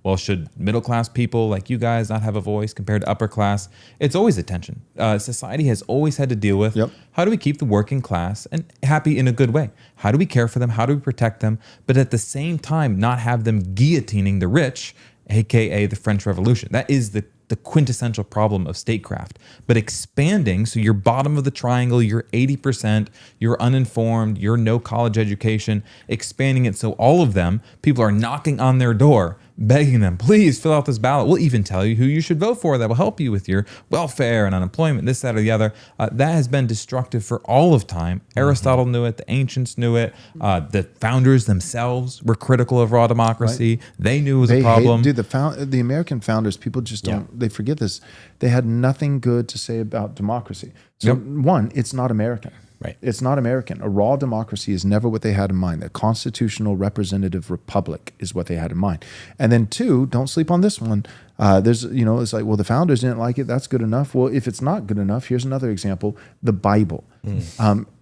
well, should middle-class people like you guys not have a voice compared to upper class? It's always a tension. Society has always had to deal with how do we keep the working class and happy in a good way? How do we care for them? How do we protect them? But at the same time, not have them guillotining the rich, aka the French Revolution. That is the quintessential problem of statecraft. But expanding, so you're bottom of the triangle, you're 80%, you're uninformed, you're no college education, expanding it so all of them, people are knocking on their door, begging them, please fill out this ballot. We'll even tell you who you should vote for that will help you with your welfare and unemployment, this, that, or the other. That has been destructive for all of time. Aristotle knew it. The ancients knew it. The founders themselves were critical of raw democracy. Right. They knew it was a problem. The American founders, people just don't, they forget this. They had nothing good to say about democracy. So one, it's not American. Right. It's not American. A raw democracy is never what they had in mind. A constitutional representative republic is what they had in mind. And then two, don't sleep on this one. There's, it's like, well, the founders didn't like it. That's good enough. Well, if it's not good enough, here's another example. The Bible.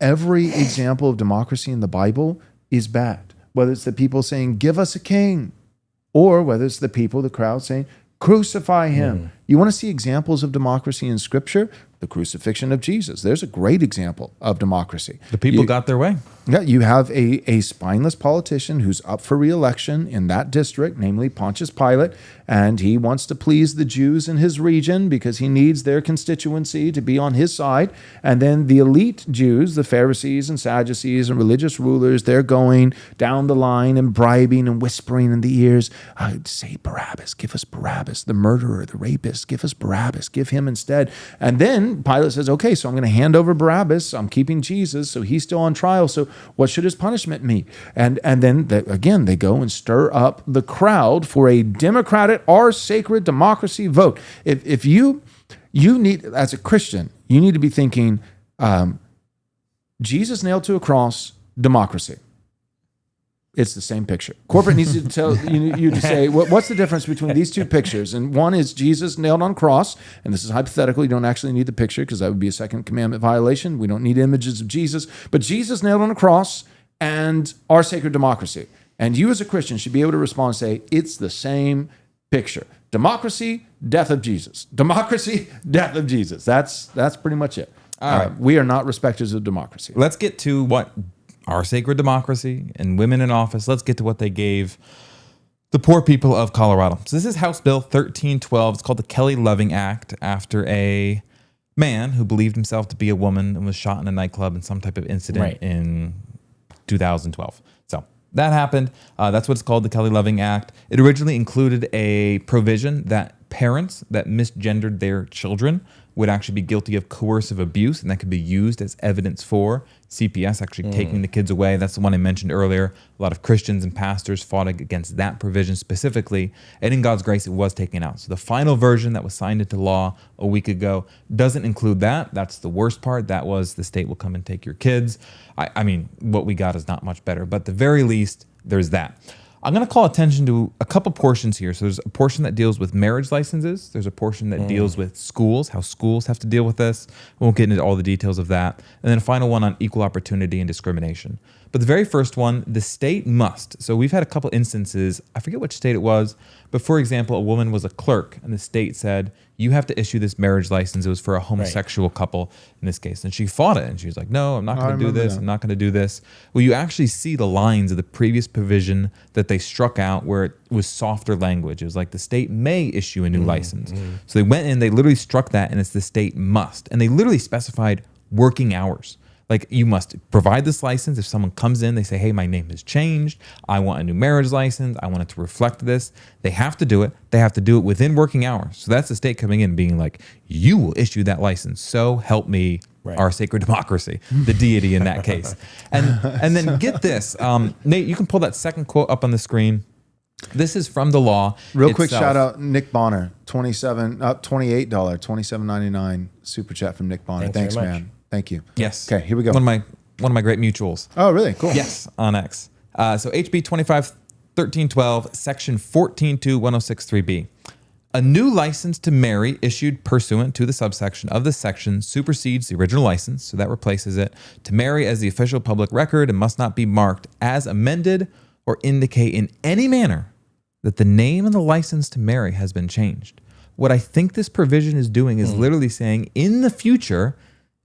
Every example of democracy in the Bible is bad. Whether it's the people saying, give us a king, or whether it's the people, the crowd saying, crucify him. You want to see examples of democracy in Scripture? The crucifixion of Jesus. There's a great example of democracy. The people got their way. Yeah, you have a spineless politician who's up for re-election in that district, namely Pontius Pilate, and he wants to please the Jews in his region because he needs their constituency to be on his side. And then the elite Jews, the Pharisees and Sadducees and religious rulers, they're going down the line and bribing and whispering in the ears, say Barabbas, give us Barabbas, the murderer, the rapist, give us Barabbas, give him instead. And then Pilate says, okay, so I'm going to hand over Barabbas. I'm keeping Jesus, so he's still on trial. So what should his punishment be? And then, again, they go and stir up the crowd for a democratic or sacred democracy vote. If you need, as a Christian, you need to be thinking, Jesus nailed to a cross, democracy. It's the same picture. Corporate needs to tell you to say, what's the difference between these two pictures? And one is Jesus nailed on a cross, and this is hypothetical. You don't actually need the picture because that would be a second commandment violation. We don't need images of Jesus. But Jesus nailed on a cross and our sacred democracy. And you as a Christian should be able to respond and say, it's the same picture. Democracy, death of Jesus. Democracy, death of Jesus. That's pretty much it. All right. We are not respecters of democracy. Let's get to what our sacred democracy and women in office. Let's get to what they gave the poor people of Colorado. So this is House Bill 1312. It's called the Kelly Loving Act, after a man who believed himself to be a woman and was shot in a nightclub in some type of incident in 2012. So that happened. That's what it's called, the Kelly Loving Act. It originally included a provision that parents that misgendered their children would actually be guilty of coercive abuse, and that could be used as evidence for CPS actually taking the kids away. That's the one I mentioned earlier. A lot of Christians and pastors fought against that provision specifically, and in God's grace, it was taken out. So the final version that was signed into law a week ago doesn't include that. That's the worst part. That was the state will come and take your kids. I mean, what we got is not much better, but at the very least, there's that. I'm going to call attention to a couple portions here. So there's a portion that deals with marriage licenses. There's a portion that deals with schools, how schools have to deal with this. We won't get into all the details of that. And then a final one on equal opportunity and discrimination. But the very first one, the state must. So we've had a couple instances, I forget which state it was, but for example, a woman was a clerk and the state said, you have to issue this marriage license. It was for a homosexual couple in this case. And she fought it. And she was like, no, I'm not going to do this. I'm not going to do this. Well, you actually see the lines of the previous provision that they struck out where it was softer language. It was like the state may issue a new license. So they went in, they literally struck that, and it's the state must. And they literally specified working hours. Like, you must provide this license. If someone comes in, they say, hey, my name has changed. I want a new marriage license. I want it to reflect this. They have to do it. They have to do it within working hours. So that's the state coming in being like, you will issue that license. So help me, our sacred democracy, the deity in that case. And then get this. Nate, you can pull that second quote up on the screen. This is from the law. Real quick shout out Nick Bonner, $28, $27.99 super chat from Nick Bonner. Thanks man. Thank you. Yes. Okay, here we go. One of my great mutuals. Oh, really? Cool. Yes, on X. So HB 251312, section 14.2.1063B. A new license to marry issued pursuant to the subsection of the section supersedes the original license, so that replaces it, to marry as the official public record and must not be marked as amended or indicate in any manner that the name and the license to marry has been changed. What I think this provision is doing is literally saying in the future,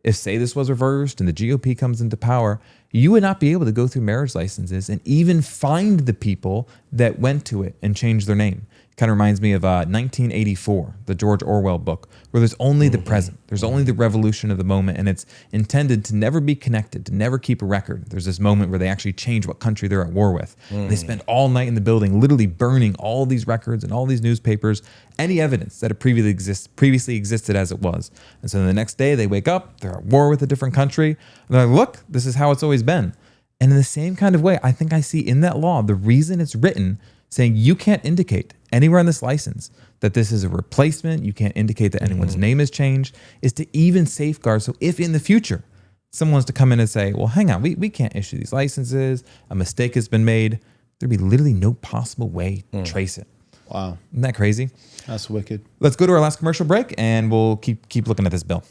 if say this was reversed and the GOP comes into power, you would not be able to go through marriage licenses and even find the people that went to it and changed their name. Kind of reminds me of 1984, the George Orwell book, where there's only the present. There's only the revolution of the moment, and it's intended to never be connected, to never keep a record. There's this moment where they actually change what country they're at war with. They spend all night in the building literally burning all these records and all these newspapers, any evidence that it previously existed as it was. And so the next day they wake up, they're at war with a different country, and they're like, look, this is how it's always been. And in the same kind of way, I think I see in that law, the reason it's written saying you can't indicate anywhere on this license that this is a replacement, you can't indicate that anyone's name has changed, is to even safeguard. So if in the future someone wants to come in and say, well, hang on, we can't issue these licenses, a mistake has been made, there'd be literally no possible way to trace it. Wow. Isn't that crazy? That's wicked. Let's go to our last commercial break and we'll keep looking at this bill.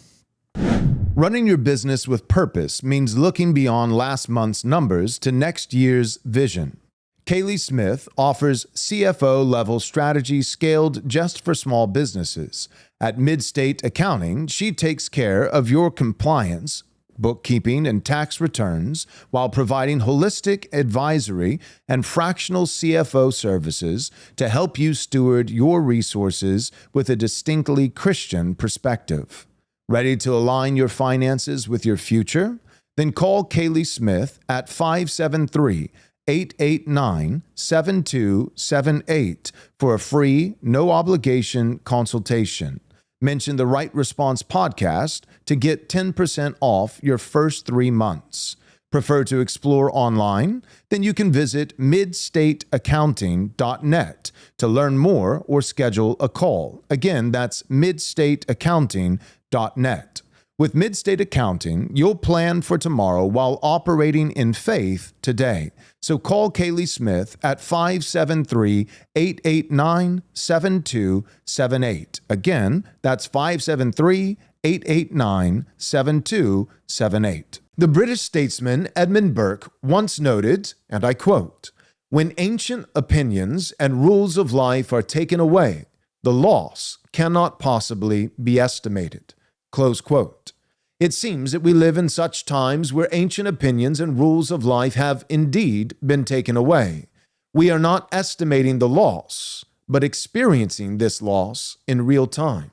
Running your business with purpose means looking beyond last month's numbers to next year's vision. Kaylee Smith offers CFO-level strategy scaled just for small businesses. At Midstate Accounting, she takes care of your compliance, bookkeeping, and tax returns while providing holistic advisory and fractional CFO services to help you steward your resources with a distinctly Christian perspective. Ready to align your finances with your future? Then call Kaylee Smith at 573-889-7278 for a free, no-obligation consultation. Mention the Right Response podcast to get 10% off your first 3 months. Prefer to explore online? Then you can visit midstateaccounting.net to learn more or schedule a call. Again, that's midstateaccounting.net. With Midstate Accounting, you'll plan for tomorrow while operating in faith today. So call Kaylee Smith at 573-889-7278. Again, that's 573-889-7278. The British statesman Edmund Burke once noted, and I quote, "When ancient opinions and rules of life are taken away, the loss cannot possibly be estimated." Close quote. It seems that we live in such times where ancient opinions and rules of life have indeed been taken away. We are not estimating the loss, but experiencing this loss in real time.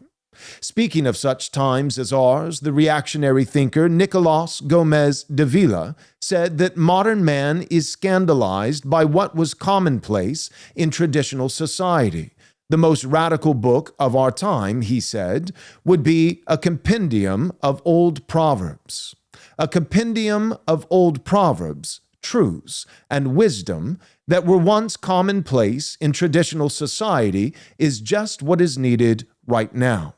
Speaking of such times as ours, the reactionary thinker Nicolas Gomez de Villa said that modern man is scandalized by what was commonplace in traditional society. The most radical book of our time, he said, would be a compendium of old proverbs. A compendium of old proverbs, truths, and wisdom that were once commonplace in traditional society is just what is needed right now.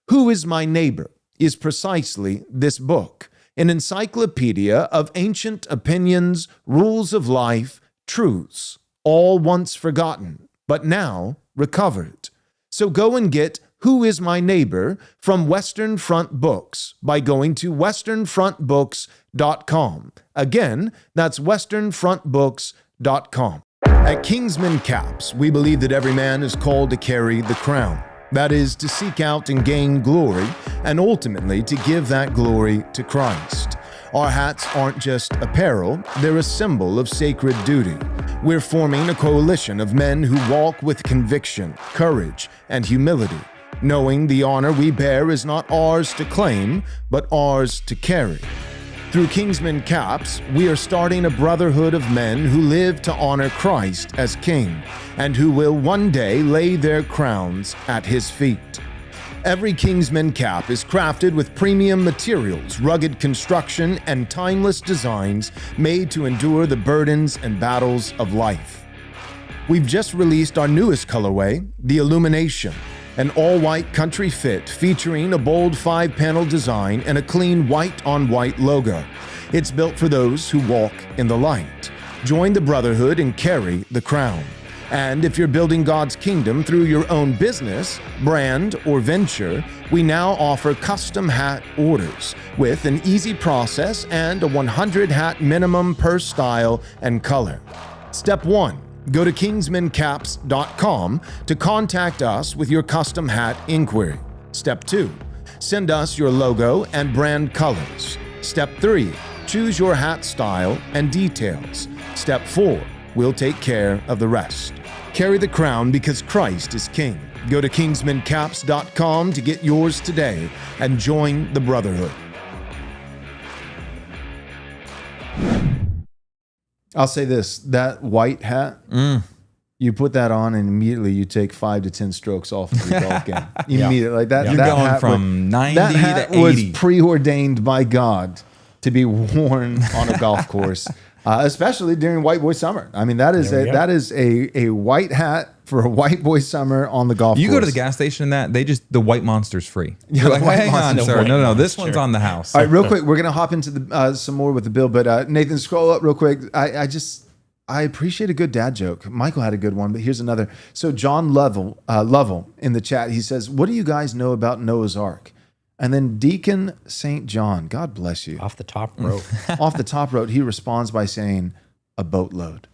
Who is My Neighbor is precisely this book, an encyclopedia of ancient opinions, rules of life, truths, all once forgotten, but now recovered. So go and get Who is My Neighbor from Western Front Books by going to westernfrontbooks.com. Again, that's westernfrontbooks.com. At Kingsman Caps, we believe that every man is called to carry the crown. That is, to seek out and gain glory, and ultimately to give that glory to Christ. Our hats aren't just apparel, they're a symbol of sacred duty. We're forming a coalition of men who walk with conviction, courage, and humility, knowing the honor we bear is not ours to claim, but ours to carry. Through Kingsman Caps, we are starting a brotherhood of men who live to honor Christ as King, and who will one day lay their crowns at his feet. Every Kingsman Cap is crafted with premium materials, rugged construction, and timeless designs made to endure the burdens and battles of life. We've just released our newest colorway, the Illumination, an all-white country fit featuring a bold 5-panel design and a clean white-on-white logo. It's built for those who walk in the light. Join the brotherhood and carry the crown. And if you're building God's kingdom through your own business, brand, or venture, we now offer custom hat orders with an easy process and a 100 hat minimum per style and color. Step 1. Go to kingsmancaps.com to contact us with your custom hat inquiry. Step 2. Send us your logo and brand colors. Step 3. Choose your hat style and details. Step 4. We'll take care of the rest. Carry the crown because Christ is King. Go to kingsmancaps.com to get yours today and join the brotherhood. I'll say this, that white hat, you put that on and immediately you take 5 to 10 strokes off of your golf game. Immediately. Like that, You're that going hat from 90 that hat to 80. was preordained by God to be worn on a golf course. Especially during white boy summer. I mean, that is a white hat for a white boy summer on the golf course. You go to the gas station and the white monster's free. Yeah, You're like, white hang on, monster. sir. No, this one's on the house. All right, real quick, we're gonna hop into the some more with the bill, but Nathan, scroll up real quick. I appreciate a good dad joke. Michael had a good one, but here's another. So John Lovell in the chat, he says, "What do you guys know about Noah's Ark?" And then Deacon St. John, God bless you. Off the top rope. Off the top rope, he responds by saying, "A boatload."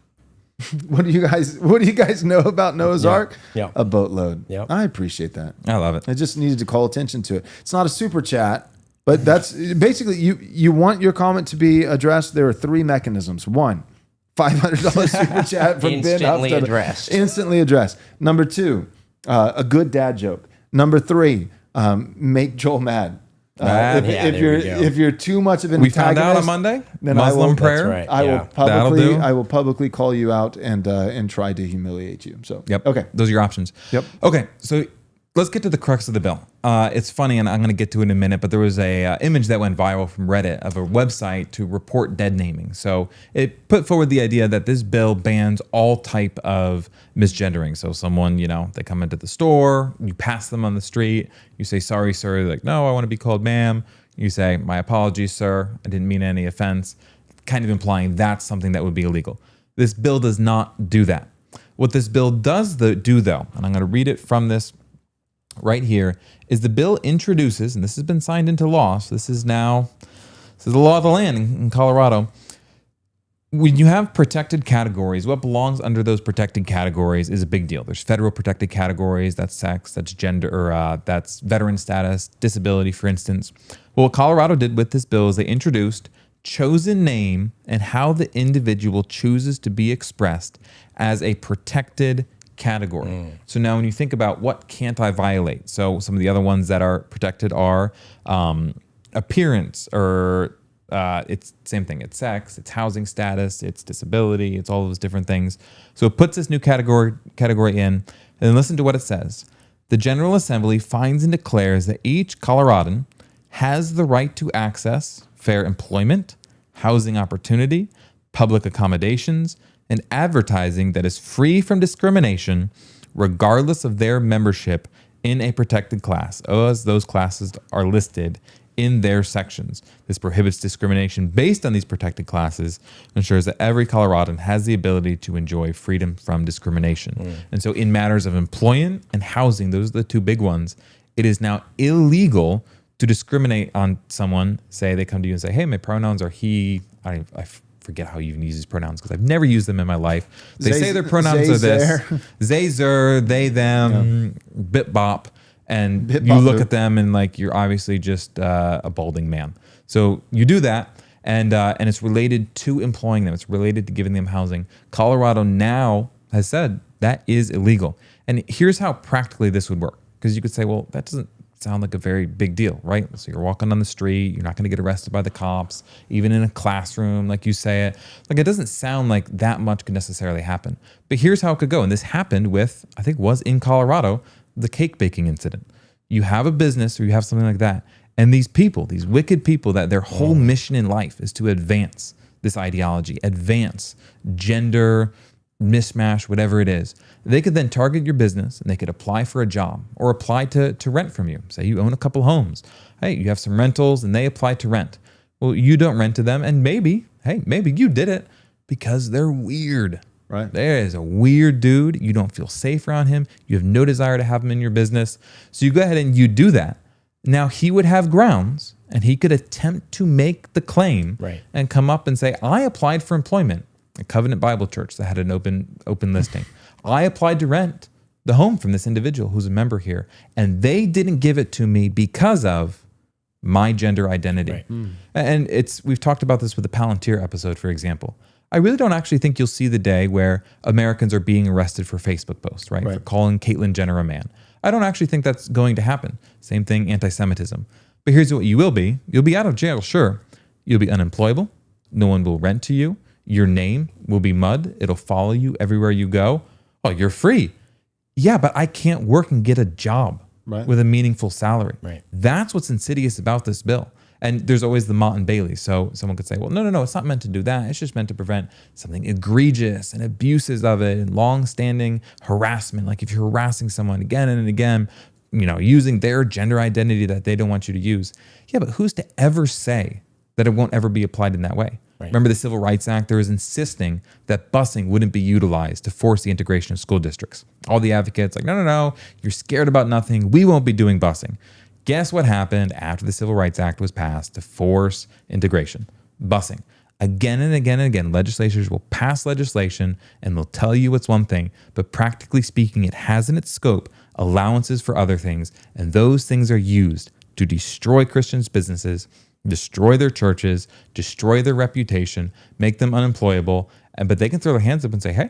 What do you guys know about Noah's Ark? Yeah. A boatload. Yeah. I appreciate that. I love it. I just needed to call attention to it. It's not a super chat, but that's basically you want your comment to be addressed. There are 3 mechanisms. 1, $500 super chat from Ben Instantly Upton. addressed. Instantly addressed. Number 2, a good dad joke. Number 3, make Joel mad. If you're too much of an We found out antagonist, on Monday. then Muslim prayer. That's right. I will publicly call you out and try to humiliate you. So Yep. okay. Those are your options. Yep. Okay. So let's get to the crux of the bill. It's funny, and I'm going to get to it in a minute, but there was a image that went viral from Reddit of a website to report dead naming. So it put forward the idea that this bill bans all type of misgendering. So someone, they come into the store, you pass them on the street, you say, "Sorry, sir." They're like, "No, I want to be called ma'am." You say, my apologies, sir. I didn't mean any offense. Kind of implying that's something that would be illegal. This bill does not do that. What this bill does do, though, and I'm going to read it from this right here, is the bill introduces, and this has been signed into law, so this is the law of the land in Colorado. When you have protected categories, what belongs under those protected categories is a big deal. There's federal protected categories, that's sex, that's gender, or that's veteran status, disability, for instance. Well, what Colorado did with this bill is they introduced chosen name and how the individual chooses to be expressed as a protected category. So now when you think about what can't I violate? So some of the other ones that are protected are appearance, or it's same thing. It's sex, it's housing status, it's disability, it's all those different things. So it puts this new category in, and listen to what it says. The General Assembly finds and declares that each Coloradan has the right to access fair employment, housing opportunity, public accommodations, and advertising that is free from discrimination, regardless of their membership in a protected class, as those classes are listed in their sections. This prohibits discrimination based on these protected classes, ensures that every Coloradan has the ability to enjoy freedom from discrimination. And so in matters of employment and housing, those are the two big ones, it is now illegal to discriminate on someone. Say they come to you and say, hey, my pronouns are he. I forget how you even use these pronouns because I've never used them in my life. They say their pronouns are this. They, zer, they, them, bit bop. And you look at them and like you're obviously just a balding man. So you do that, and it's related to employing them. It's related to giving them housing. Colorado now has said that is illegal. And here's how practically this would work. Because you could say, well, that doesn't sound like a very big deal, right? So you're walking on the street, you're not going to get arrested by the cops, even in a classroom, like you say it. Like it doesn't sound like that much could necessarily happen. But here's how it could go. And this happened with, I think was in Colorado, the cake baking incident. You have a business or you have something like that. And these people, these wicked people, that their whole mission in life is to advance this ideology, advance gender mismatch, whatever it is. They could then target your business and they could apply for a job or apply to rent from you. Say you own a couple homes. Hey, you have some rentals and they apply to rent. Well, you don't rent to them, and maybe you did it because they're weird. Right. There is a weird dude. You don't feel safe around him. You have no desire to have him in your business. So you go ahead and you do that. Now he would have grounds and he could attempt to make the claim and come up and say, I applied for employment at Covenant Bible Church that had an open listing. I applied to rent the home from this individual who's a member here, and they didn't give it to me because of my gender identity. And we've talked about this with the Palantir episode, for example. I really don't actually think you'll see the day where Americans are being arrested for Facebook posts, right? For calling Caitlyn Jenner a man. I don't actually think that's going to happen. Same thing, anti-Semitism. But here's what you will be. You'll be out of jail, sure. You'll be unemployable. No one will rent to you. Your name will be mud. It'll follow you everywhere you go. Oh, you're free. Yeah, but I can't work and get a job with a meaningful salary. That's what's insidious about this bill. And there's always the Mott and Bailey. So someone could say, well, no, it's not meant to do that. It's just meant to prevent something egregious and abuses of it and long-standing harassment. Like if you're harassing someone again and again, using their gender identity that they don't want you to use. Yeah, but who's to ever say that it won't ever be applied in that way? Remember the Civil Rights Act? There was insisting that busing wouldn't be utilized to force the integration of school districts. All the advocates like, no, you're scared about nothing. We won't be doing busing. Guess what happened after the Civil Rights Act was passed to force integration? Busing. Again and again and again, legislatures will pass legislation and they'll tell you it's one thing, but practically speaking, it has in its scope allowances for other things, and those things are used to destroy Christians' businesses, destroy their churches, destroy their reputation, make them unemployable, but they can throw their hands up and say, hey,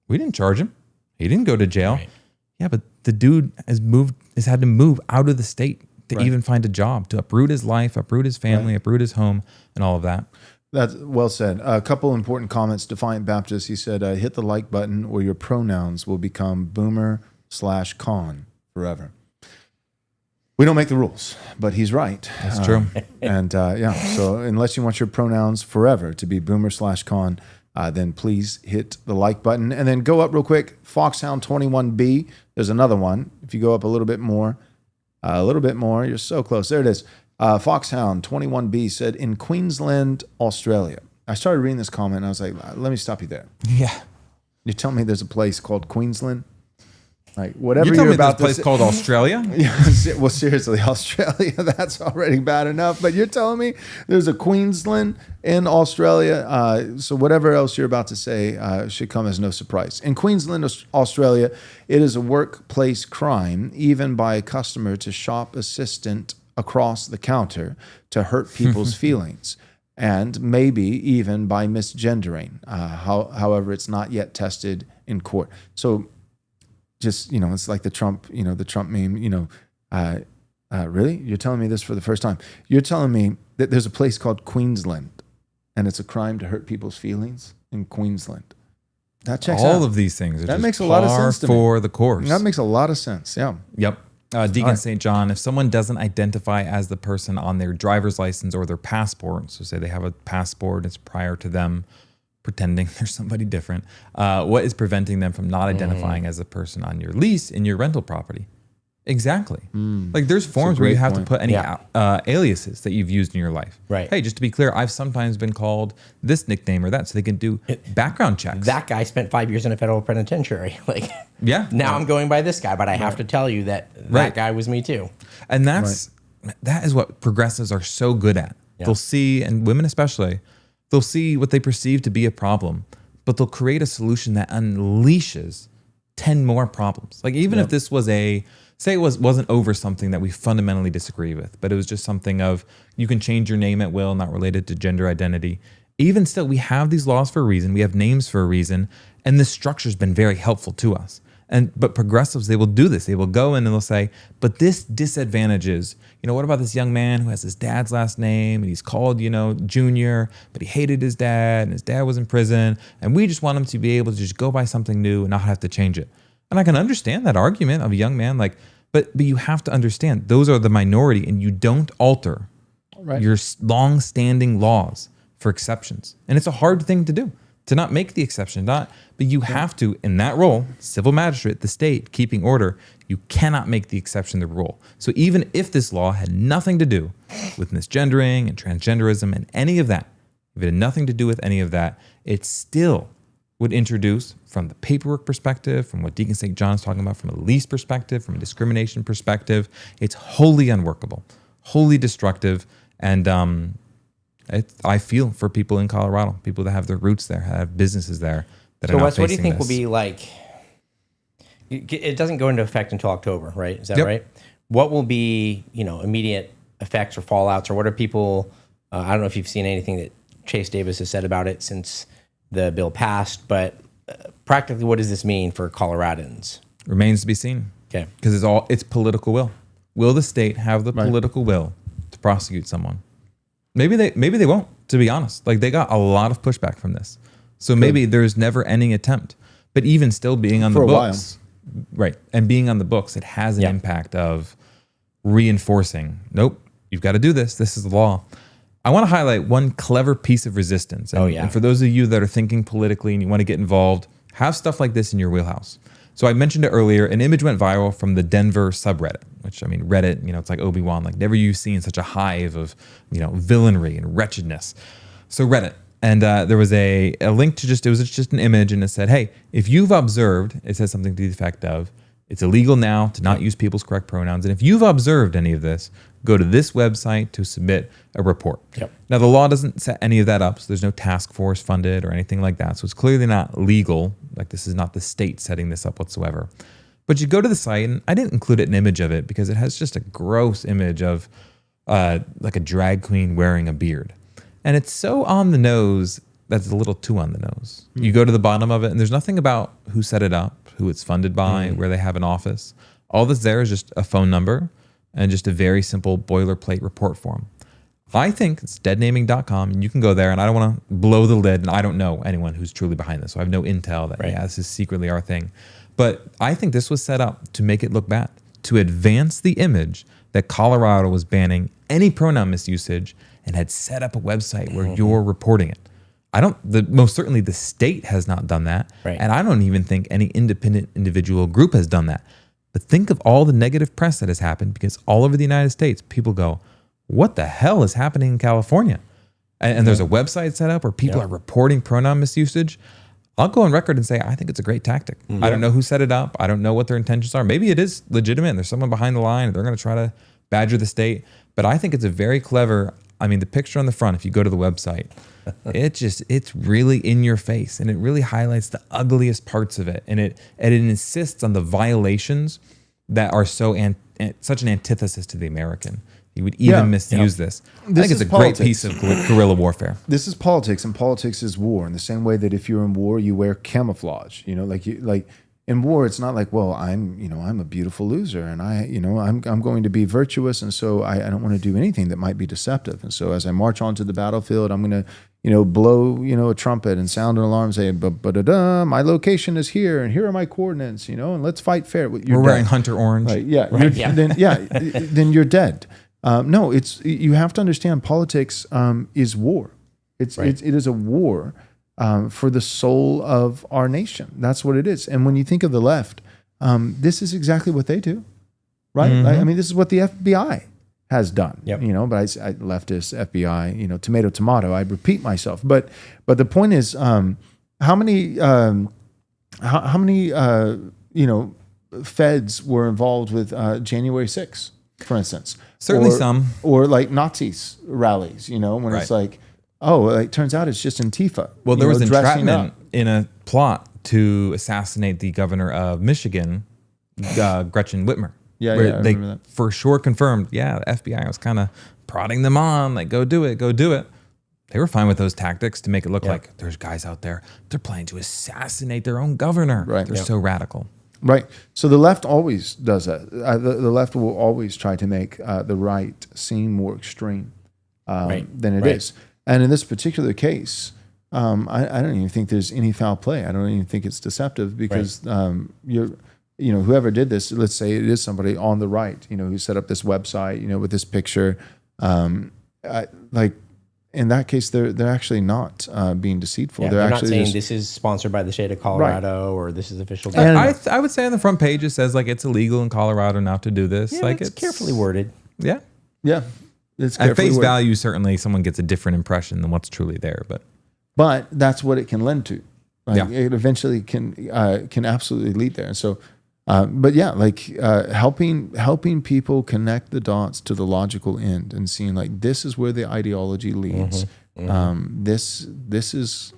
we didn't charge him. He didn't go to jail. Yeah, but the dude has had to move out of the state to even find a job, to uproot his life, uproot his family, uproot his home, and all of that. That's well said. A couple important comments. Defiant Baptist, he said, hit the like button or your pronouns will become boomer/con forever. We don't make the rules, but he's right. That's true. And so unless you want your pronouns forever to be boomer/con, then please hit the like button. And then go up real quick, Foxhound 21B. There's another one. If you go up a little bit more, you're so close. There it is. Foxhound 21B said, in Queensland, Australia. I started reading this comment and I was like, let me stop you there. Yeah. You tell me there's a place called Queensland? Like, whatever You tell you're me about this place to called Australia? Yeah, well, seriously, Australia, that's already bad enough. But you're telling me there's a Queensland in Australia. So whatever else you're about to say should come as no surprise. In Queensland, Australia, it is a workplace crime, even by a customer, to shop assistant across the counter to hurt people's feelings. And maybe even by misgendering. However, it's not yet tested in court. So just, it's like the Trump meme, really? You're telling me this for the first time. You're telling me that there's a place called Queensland and it's a crime to hurt people's feelings in Queensland. That checks out. All of these things are that just makes a lot of sense to me. for the course. That makes a lot of sense, yeah. Yep. Deacon St. John, if someone doesn't identify as the person on their driver's license or their passport, so say they have a passport, it's prior to them pretending there's somebody different, what is preventing them from not identifying as a person on your lease in your rental property? Exactly. Like there's forms where you have to put any aliases that you've used in your life. Right. Hey, just to be clear, I've sometimes been called this nickname or that, so they can do background checks. That guy spent 5 years in a federal penitentiary. Like, now I'm going by this guy, but I have to tell you that guy was me too. And that is what progressives are so good at. Yeah. They'll see, and women especially, they'll see what they perceive to be a problem, but they'll create a solution that unleashes 10 more problems. Like even if this was say it wasn't over something that we fundamentally disagree with, but it was just something of you can change your name at will, not related to gender identity. Even still, we have these laws for a reason. We have names for a reason. And this structure's been very helpful to us. But progressives, they will do this. They will go in and they'll say, but this disadvantages, what about this young man who has his dad's last name and he's called, Junior, but he hated his dad and his dad was in prison. And we just want him to be able to just go buy something new and not have to change it. And I can understand that argument of a young man, but you have to understand those are the minority, and you don't alter your long-standing laws for exceptions. And it's a hard thing to do, to not make the exception, but you have to, in that role, civil magistrate, the state, keeping order, you cannot make the exception the rule. So even if this law had nothing to do with misgendering and transgenderism and any of that, if it had nothing to do with any of that, it still would introduce, from the paperwork perspective, from what Deacon St. John is talking about, from a lease perspective, from a discrimination perspective, it's wholly unworkable, wholly destructive. And I feel for people in Colorado, people that have their roots there, have businesses there that are not Wes, facing what do you think this. will be like? It doesn't go into effect until October, right? Is that right? What will be, immediate effects or fallouts, or what are people? I don't know if you've seen anything that Chase Davis has said about it since the bill passed, but practically, what does this mean for Coloradans? Remains to be seen. Okay, because it's political will. Will the state have the political will to prosecute someone? Maybe they won't. To be honest, they got a lot of pushback from this, so maybe there's never any attempt. But even still, being on the books, right, and being on the books, it has an impact of reinforcing. Nope, you've got to do this. This is the law. I want to highlight one clever piece of resistance. And for those of you that are thinking politically and you want to get involved, have stuff like this in your wheelhouse. So I mentioned it earlier. An image went viral from the Denver subreddit, which, Reddit, it's like Obi-Wan, never you've seen such a hive of, villainy and wretchedness. So Reddit. And there was a link to it was just an image, and it said, hey, if you've observed, it says something to the effect of, it's illegal now to not use people's correct pronouns. And if you've observed any of this, go to this website to submit a report. Yep. Now, the law doesn't set any of that up, so there's no task force funded or anything like that. So it's clearly not legal. This is not the state setting this up whatsoever. But you go to the site, and I didn't include an image of it because it has just a gross image of a drag queen wearing a beard. And it's so on the nose that's a little too on the nose. You go to the bottom of it, and there's nothing about who set it up, who it's funded by, where they have an office. All that's there is just a phone number and just a very simple boilerplate report form. I think it's deadnaming.com, and you can go there, and I don't want to blow the lid, and I don't know anyone who's truly behind this, so I have no intel that, this is secretly our thing. But I think this was set up to make it look bad, to advance the image that Colorado was banning any pronoun misusage and had set up a website where you're reporting it. Most certainly the state has not done that, and I don't even think any independent individual group has done that. But think of all the negative press that has happened, because all over the United States, people go, what the hell is happening in California? And there's a website set up where people are reporting pronoun misusage. I'll go on record and say, I think it's a great tactic. I don't know who set it up. I don't know what their intentions are. Maybe it is legitimate and there's someone behind the line and they're going to try to badger the state. But I think it's a very clever, I mean, the picture on the front, if you go to the website, it's really in your face and it really highlights the ugliest parts of it. And it insists on the violations that are such an antithesis to the American. You would even misuse this. I think it's a great piece of guerrilla warfare. This is politics, and politics is war. In the same way that if you're in war, you wear camouflage. You know, like in war, it's not like, well, I'm a beautiful loser, and I'm going to be virtuous, and so I don't want to do anything that might be deceptive. And so as I march onto the battlefield, I'm going to blow a trumpet and sound an alarm, saying, my location is here, and here are my coordinates. And let's fight fair. We're wearing hunter orange. Right? Yeah. Right. Then you're dead. No, you have to understand politics is war. It is a war for the soul of our nation. That's what it is. And when you think of the left, this is exactly what they do, right? Mm-hmm. I mean, this is what the FBI has done. Yep. But I leftist FBI, tomato. I repeat myself, but the point is, how many feds were involved with January 6th, for instance? Certainly some. Or like Nazis rallies, when it's like, it turns out it's just Antifa. Well, there was entrapment in a plot to assassinate the governor of Michigan, Gretchen Whitmer. Yeah, they for sure confirmed, the FBI was kind of prodding them on, like, go do it. They were fine with those tactics to make it look like there's guys out there, they're planning to assassinate their own governor. Right. They're so radical. Right. So the left always does that. The left will always try to make the right seem more extreme than it is. And in this particular case, I don't even think there's any foul play. I don't even think it's deceptive because whoever did this, let's say it is somebody on the right, who set up this website, with this picture, in that case, they're actually not being deceitful. Yeah, they're not actually saying this is sponsored by the state of Colorado or this is official. I would say on the front page it says like it's illegal in Colorado now to do this. Yeah, like it's carefully worded. Yeah. It's at face value, certainly someone gets a different impression than what's truly there, but that's what it can lend to. It eventually can absolutely lead there. And so, helping people connect the dots to the logical end and seeing like this is where the ideology leads. This is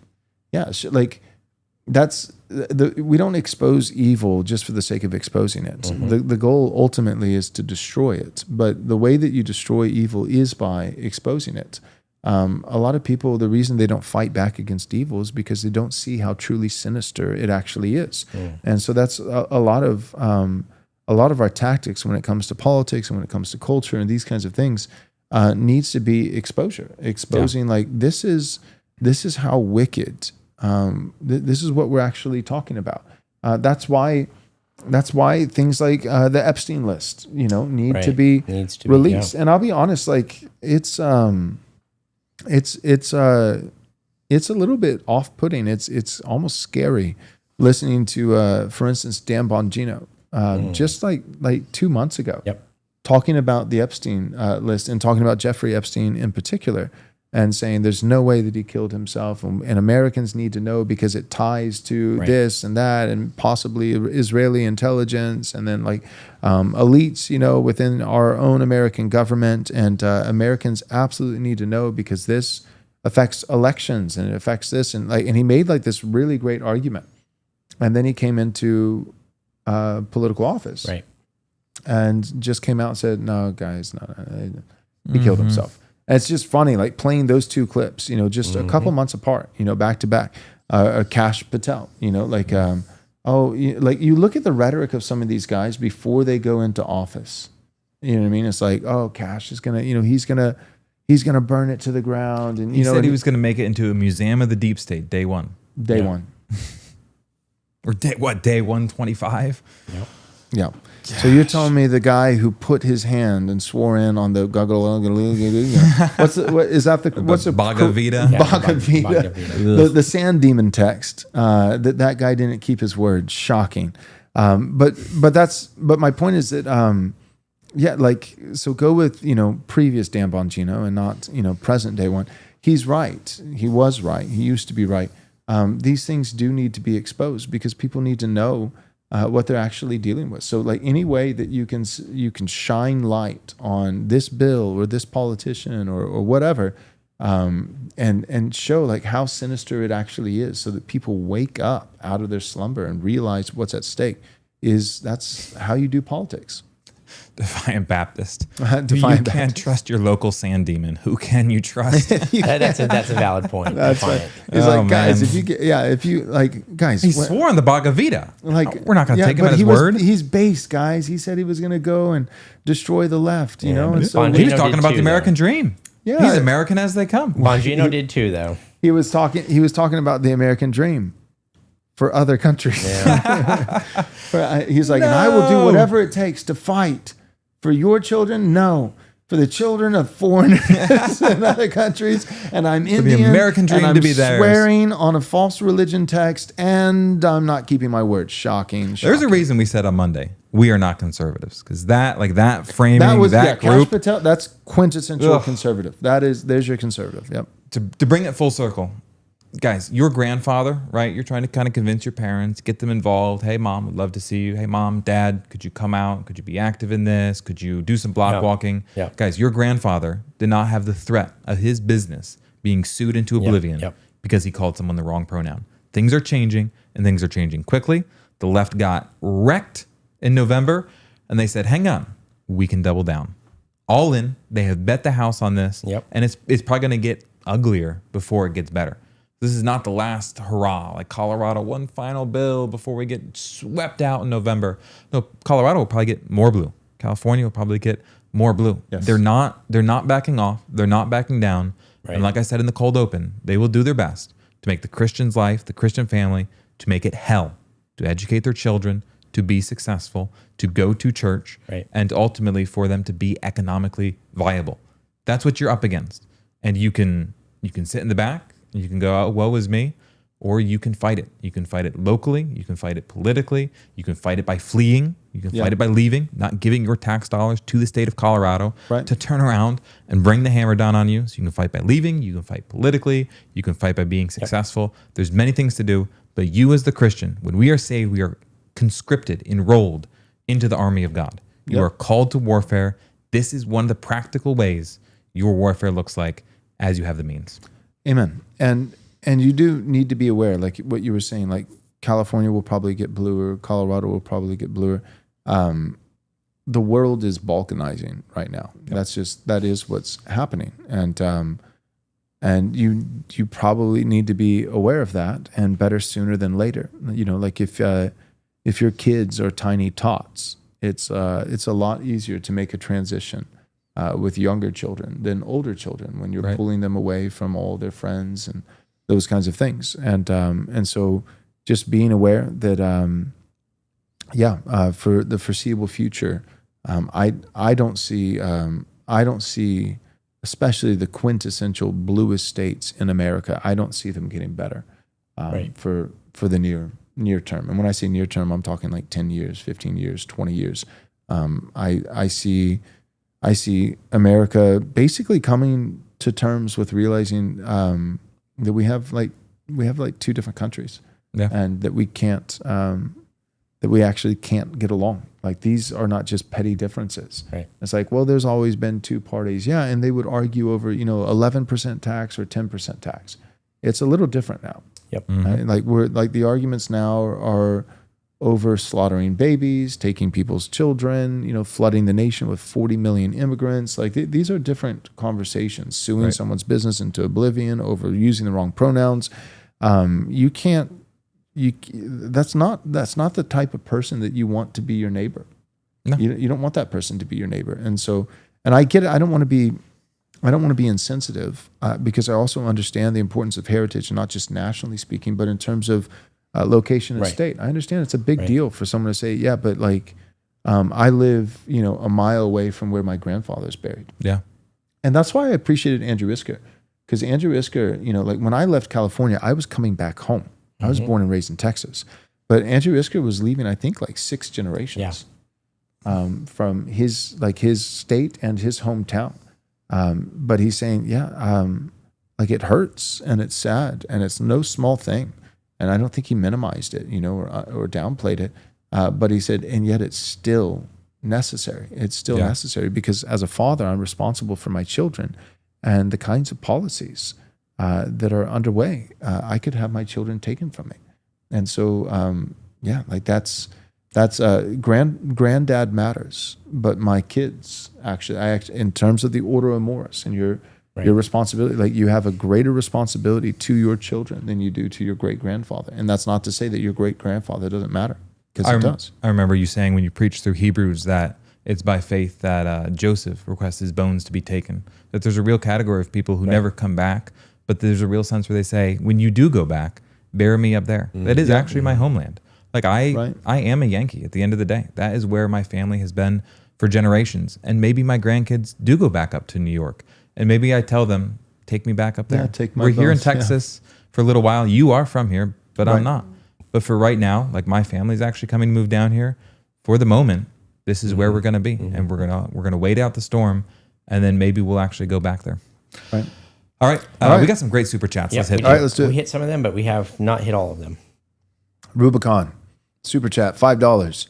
that's we don't expose evil just for the sake of exposing it. The goal ultimately is to destroy it, but the way that you destroy evil is by exposing it. A lot of people, the reason they don't fight back against evil is because they don't see how truly sinister it actually is. And so that's a lot of our tactics when it comes to politics and when it comes to culture and these kinds of things needs to be exposing like this is how wicked. This is what we're actually talking about. That's why things like the Epstein list, need to be released. And I'll be honest, like it's a little bit off-putting. It's almost scary listening to, for instance, Dan Bongino, just like 2 months ago, talking about the Epstein list and talking about Jeffrey Epstein in particular, and saying there's no way that he killed himself, and Americans need to know because it ties to this and that, and possibly Israeli intelligence, and then like elites, within our own American government, and Americans absolutely need to know because this affects elections and it affects this, and he made like this really great argument, and then he came into political office, and just came out and said, "No, guys, no, he killed himself." And it's just funny, like playing those two clips, just a couple months apart, back to back. Kash Patel, you look at the rhetoric of some of these guys before they go into office. You know what I mean? It's like, oh, Kash is gonna, he's gonna burn it to the ground, and he said he was gonna make it into a museum of the deep state day one. Or day 125. Yeah. So you're telling me the guy who put his hand and swore in on the what's the Bhagavad Gita? Bhagavad Gita. The sand demon text. That guy didn't keep his word. Shocking. But my point is that Yeah, like, so go with, previous Dan Bongino and not, present day one. He's right. He was right. He used to be right. These things do need to be exposed because people need to know what they're actually dealing with. So like any way that you can shine light on this bill or this politician or whatever, and show like how sinister it actually is so that people wake up out of their slumber and realize what's at stake, that's how you do politics. Defiant Baptist. Defiant you Baptist. Can't trust your local sand demon. Who can you trust? That's a valid point. That's right. Defiant. It's like, guys, man. if you like, guys, He swore on the Bhagavad Gita. like, We're not going to take him but at his word. He's based, guys. He said he was going to go and destroy the left, you know? And so Bongino He was talking did about too, the American though. dream. Yeah. He's American as they come. Bongino did too, though. he was talking about the American dream for other countries. Yeah. He's like, and I will do whatever it takes to fight for your children. No, for the children of foreigners in other countries. And I'm Indian. the American dream and I'm to be theirs. swearing on a false religion text, and I'm not keeping my word. Shocking. There's a reason we said on Monday we are not conservatives because that framing that Kash group Patel, that's quintessential Ugh. conservative. There's your conservative. Yep. to bring it full circle. Guys, your grandfather, right? You're trying to kind of convince your parents, get them involved. Hey, mom, would love to see you. Hey, mom, dad, could you come out? Could you be active in this? Could you do some block walking? Yeah. Guys, your grandfather did not have the threat of his business being sued into oblivion Yep. because he called someone the wrong pronoun. Things are changing, and things are changing quickly. The left got wrecked in November, and they said, hang on, we can double down. All in. They have bet the house on this, Yep. and it's probably going to get uglier before it gets better. This is not the last hurrah, like Colorado, one final bill before we get swept out in November. No, Colorado will probably get more blue. California will probably get more blue. Yes. They're not backing off. They're not backing down. Right. And like I said in the cold open, they will do their best to make the Christian's life, the Christian family, to make it hell, to educate their children, to be successful, to go to church, Right. and ultimately for them to be economically viable. That's what you're up against. And you can sit in the back. You can go, oh, woe is me, or you can fight it. You can fight it locally. You can fight it politically. You can fight it by fleeing. You can fight it by leaving, not giving your tax dollars to the state of Colorado to turn around and bring the hammer down on you. So you can fight by leaving. You can fight politically. You can fight by being successful. There's many things to do. But you as the Christian, when we are saved, we are conscripted, enrolled into the army of God. You are called to warfare. This is one of the practical ways your warfare looks like as you have the means. Amen. And you do need to be aware, like what you were saying, like California will probably get bluer, Colorado will probably get bluer. The world is balkanizing right now. Yep. That is what's happening. And you probably need to be aware of that, and better sooner than later. You know, like if your kids are tiny tots, it's a lot easier to make a transition with younger children than older children when you're pulling them away from all their friends and those kinds of things. And so just being aware that, for the foreseeable future, I don't see, especially the quintessential bluest states in America, I don't see them getting better for the near term. And when I say near term, I'm talking like 10 years, 15 years, 20 years. I see America basically coming to terms with realizing that we have like two different countries, and that we can't that we actually can't get along. Like these are not just petty differences. Right. It's like, well, there's always been two parties, and they would argue over 11% tax or 10% tax. It's a little different now. Yep. Mm-hmm. Like the arguments now are over slaughtering babies, taking people's children, flooding the nation with 40 million immigrants. Like these are different conversations. Suing someone's business into oblivion over using the wrong pronouns. That's not the type of person that you want to be your neighbor. No. You don't want that person to be your neighbor. And I get it. I don't want to be insensitive because I also understand the importance of heritage, and not just nationally speaking, but in terms of location and state. I understand it's a big deal for someone to say, but like I live, a mile away from where my grandfather's buried. Yeah. And that's why I appreciated Andrew Isker, because Andrew Isker, like when I left California, I was coming back home. I was born and raised in Texas, but Andrew Isker was leaving, I think, like 6 generations. from his state and his hometown. But he's saying, like it hurts and it's sad and it's no small thing. And I don't think he minimized it, or downplayed it. But he said, and yet it's still necessary. It's still necessary because as a father, I'm responsible for my children and the kinds of policies that are underway. I could have my children taken from me. And so, that's granddad matters, but my kids actually, in terms of the order of mores and your responsibility, like you have a greater responsibility to your children than you do to your great grandfather. And that's not to say that your great grandfather doesn't matter, because it does. I remember you saying when you preached through Hebrews that it's by faith that Joseph requests his bones to be taken. That there's a real category of people who never come back, but there's a real sense where they say, when you do go back, bury me up there. That is actually my homeland. Like I am a Yankee at the end of the day. That is where my family has been for generations. And maybe my grandkids do go back up to New York. And maybe I tell them, take me back up there. We're here in Texas for a little while. You are from here, but I'm not. But for right now, like my family's actually coming to move down here. For the moment, this is where we're going to be. And we're going to wait out the storm. And then maybe we'll actually go back there. Right. All right. We got some great super chats. Let's hit them. All right, let's do it. We hit some of them, but we have not hit all of them. Rubicon, super chat, $5.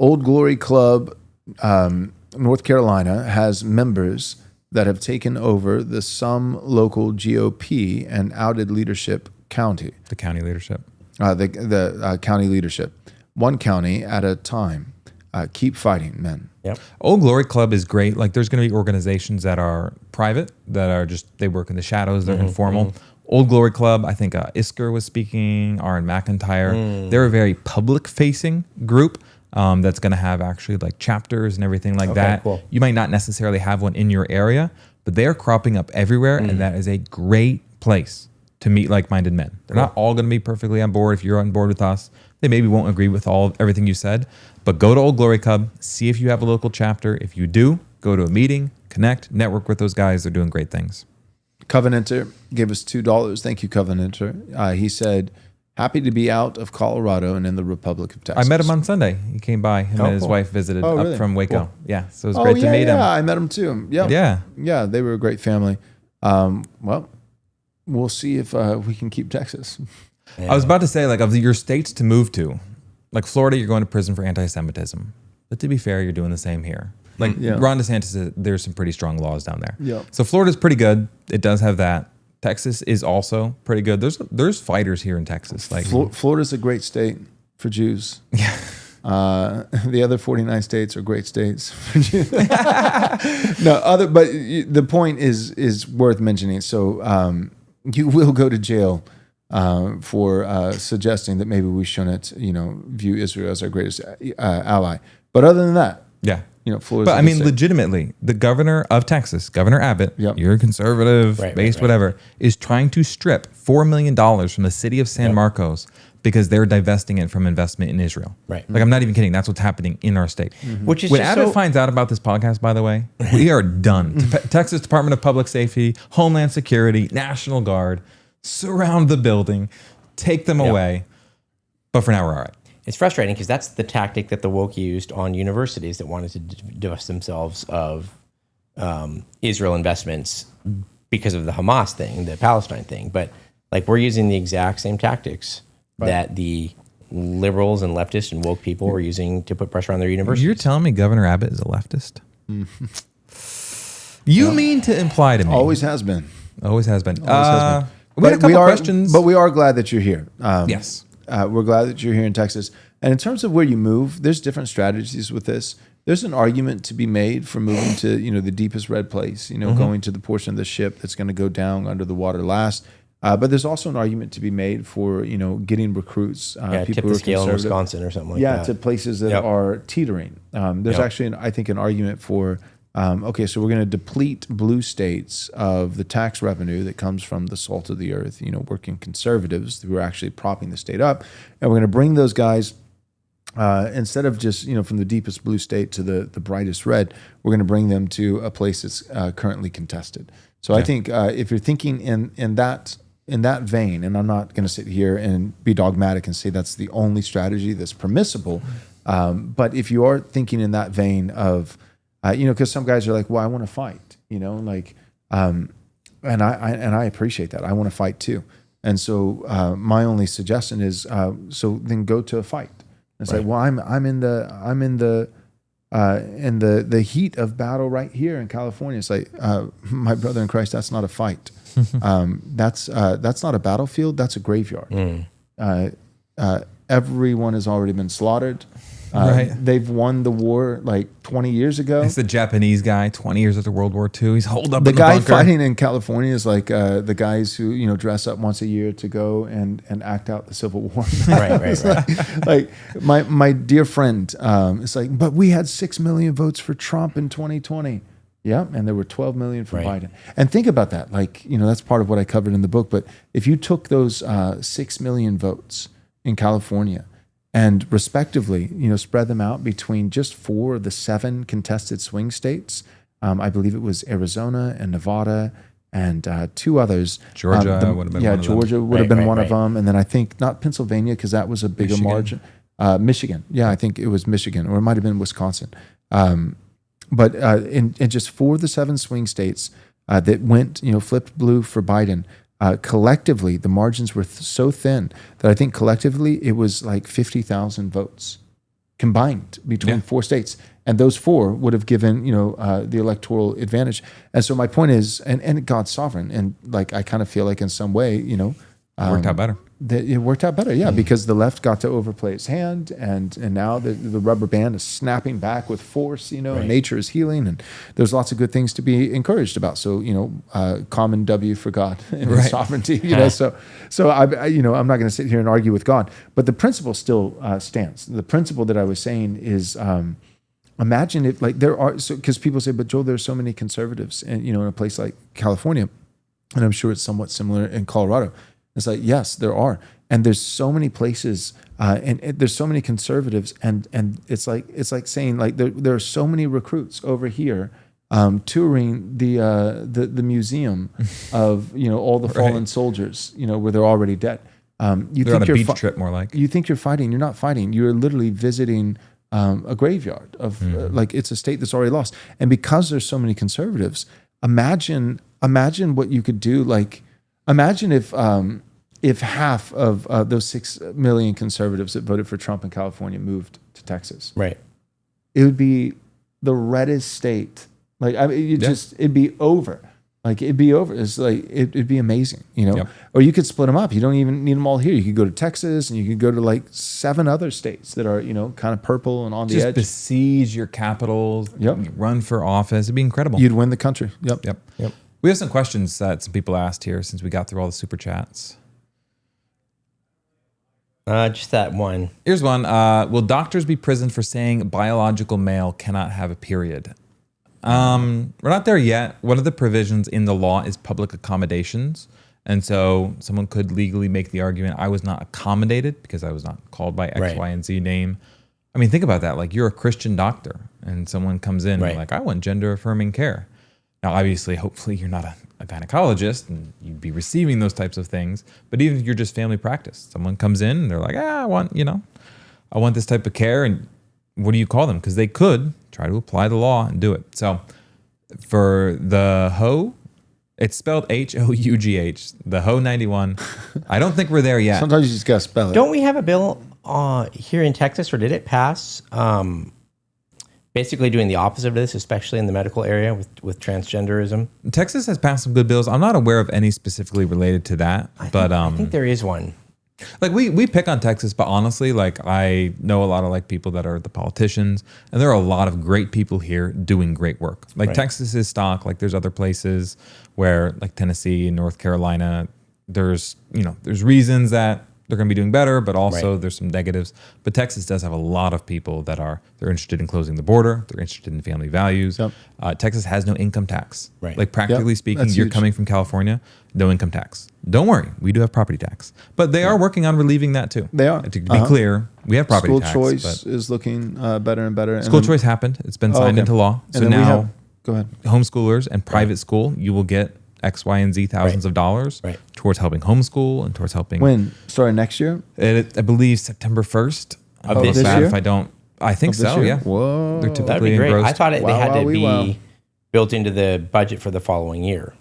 Old Glory Club, North Carolina has members that have taken over some local GOP and outed leadership county. The county leadership. The county leadership. One county at a time. Keep fighting, men. Yep. Old Glory Club is great. Like there's going to be organizations that are private, that are just, they work in the shadows, they're informal. Old Glory Club, I think Isker was speaking, Aaron McIntyre. They're a very public-facing group that's going to have actually like chapters and everything like that. Cool. You might not necessarily have one in your area, but they are cropping up everywhere, and that is a great place to meet like-minded men. They're not all going to be perfectly on board. If you're on board with us, they maybe won't agree with everything you said, but go to Old Glory Club, see if you have a local chapter. If you do, go to a meeting, connect, network with those guys. They're doing great things. Covenanter gave us $2. Thank you, Covenanter. He said, happy to be out of Colorado and in the Republic of Texas. I met him on Sunday. He came by. Him and his wife visited up from Waco. Cool. Yeah, so it was great to meet him. Yeah, I met him too. Yeah. Yeah, they were a great family. Well, we'll see if we can keep Texas. Yeah. I was about to say, like, of your states to move to, like Florida, you're going to prison for anti-Semitism. But to be fair, you're doing the same here. Like Ron DeSantis, there's some pretty strong laws down there. Yeah. So Florida's pretty good. It does have that. Texas is also pretty good. There's fighters here in Texas. Like Florida's a great state for Jews. Yeah. The other 49 states are great states for Jews. But the point is worth mentioning. So you will go to jail for suggesting that maybe we shouldn't, view Israel as our greatest ally. But other than that, Florida's. But I mean, legitimately, the governor of Texas, Governor Abbott, you're conservative, based, whatever, is trying to strip $4 million from the city of San Marcos because they're divesting it from investment in Israel. Right. Like, I'm not even kidding. That's what's happening in our state. Which is when Abbott finds out about this podcast, by the way, we are done. Texas Department of Public Safety, Homeland Security, National Guard, surround the building, take them away. But for now, we're all right. It's frustrating because that's the tactic that the woke used on universities that wanted to divest themselves of Israel investments because of the Hamas thing, the Palestine thing. But like we're using the exact same tactics that the liberals and leftists and woke people were using to put pressure on their universities. You're telling me Governor Abbott is a leftist? You mean to imply to me? Always has been. Always has been. We had a couple questions. But we are glad that you're here. Yes. We're glad that you're here in Texas. And in terms of where you move, there's different strategies with this. There's an argument to be made for moving to, the deepest red place, going to the portion of the ship that's going to go down under the water last. But there's also an argument to be made for, getting recruits, people tip who the are scale in conservative. Wisconsin or something like that. To places that are teetering. There's actually, I think, an argument for, so we're going to deplete blue states of the tax revenue that comes from the salt of the earth, working conservatives who are actually propping the state up. And we're going to bring those guys, instead of just, from the deepest blue state to the brightest red, we're going to bring them to a place that's currently contested. So I think if you're thinking in that vein, and I'm not going to sit here and be dogmatic and say that's the only strategy that's permissible, But if you are thinking in that vein of, because some guys are like, well, I want to fight, like, and I appreciate that. I want to fight too. And so my only suggestion is, so then go to a fight. And say, well, I'm in the heat of battle right here in California. It's like, my brother in Christ, that's not a fight. That's not a battlefield. That's a graveyard. Everyone has already been slaughtered. They've won the war like 20 years ago. It's the Japanese guy, 20 years after World War II. He's holed up the in the guy bunker. fighting in California is like the guys who dress up once a year to go and act out the Civil War. Right. Like my dear friend, it's like, but we had 6 million votes for Trump in 2020. Yeah, and there were 12 million for Biden. And think about that. Like, that's part of what I covered in the book. But if you took those 6 million votes in California and respectively, spread them out between just 4 of the 7 contested swing states, I believe it was Arizona and Nevada and 2 others. Georgia would have been one of them. Georgia would have been one of them. And then I think not Pennsylvania because that was a bigger margin. Michigan. Yeah, I think it was Michigan, or it might have been Wisconsin. But in just 4 of the 7 swing states that went, flipped blue for Biden, collectively, the margins were so thin that I think collectively it was like 50,000 votes combined between 4 states. And those 4 would have given, the electoral advantage. And so my point is, and God's sovereign. And like, I kind of feel like in some way, worked out better. It worked out better, yeah, because the left got to overplay its hand, and now the rubber band is snapping back with force, and nature is healing, and there's lots of good things to be encouraged about. So, common W for God and His sovereignty, So I'm not going to sit here and argue with God, but the principle still stands. The principle that I was saying is, imagine if like there are, because people say, but Joel, there's so many conservatives, and in a place like California, and I'm sure it's somewhat similar in Colorado. It's like, yes, there are. And there's so many places and there's so many conservatives. And it's like saying like there are so many recruits over here touring the museum of, all the fallen soldiers, where they're already dead. They're on a beach trip more like. You think you're fighting. You're not fighting. You're literally visiting a graveyard of like it's a state that's already lost. And because there's so many conservatives, imagine what you could do. Like, imagine if half of those 6 million conservatives that voted for Trump in California moved to Texas. Right. It would be the reddest state. Like, I mean, it'd be over. Like, it'd be over. It's like, it'd be amazing, Yep. Or you could split them up. You don't even need them all here. You could go to Texas, and you could go to like 7 other states that are, kind of purple and on the edge. Just besiege your capitals. Yep. Run for office. It'd be incredible. You'd win the country. Yep. We have some questions that some people asked here since we got through all the super chats. Just that one. Here's one. Will doctors be prisoned for saying biological male cannot have a period? We're not there yet. One of the provisions in the law is public accommodations. And so someone could legally make the argument, I was not accommodated because I was not called by X, Y, and Z name. I mean, think about that. Like, you're a Christian doctor and someone comes in and like, I want gender affirming care. Now, obviously, hopefully you're not a gynecologist and you'd be receiving those types of things. But even if you're just family practice, someone comes in and they're like, I want this type of care. And what do you call them? Because they could try to apply the law and do it. So for the HO, it's spelled Hough, the HO 91. I don't think we're there yet. Sometimes you just got to spell it. Don't we have a bill here in Texas, or did it pass? Basically doing the opposite of this, especially in the medical area with transgenderism. Texas has passed some good bills. I'm not aware of any specifically related to that, I think there is one. Like we pick on Texas, but honestly, like I know a lot of like people that are the politicians, and there are a lot of great people here doing great work. Like Texas is stock. Like there's other places where like Tennessee and North Carolina, there's reasons that they're going to be doing better, but also there's some negatives. But Texas does have a lot of people that they're interested in closing the border. They're interested in family values. Yep. Texas has no income tax. Right. Like practically speaking, you're coming from California, no income tax. Don't worry, we do have property tax. But they are working on relieving that too. They are. To be clear, we have property tax. School choice is looking better and better. School choice happened. It's been signed into law. So now go ahead. Homeschoolers and private school, you will get X, Y, and Z thousands of dollars towards helping homeschool and towards helping. When? Sorry, next year? I believe September 1st. Of this year? If I don't I think of this so. year? Yeah. Whoa. They're That'd typically be great. engrossed. I thought they Wow, had to wow, be wow. built into the budget for the following year.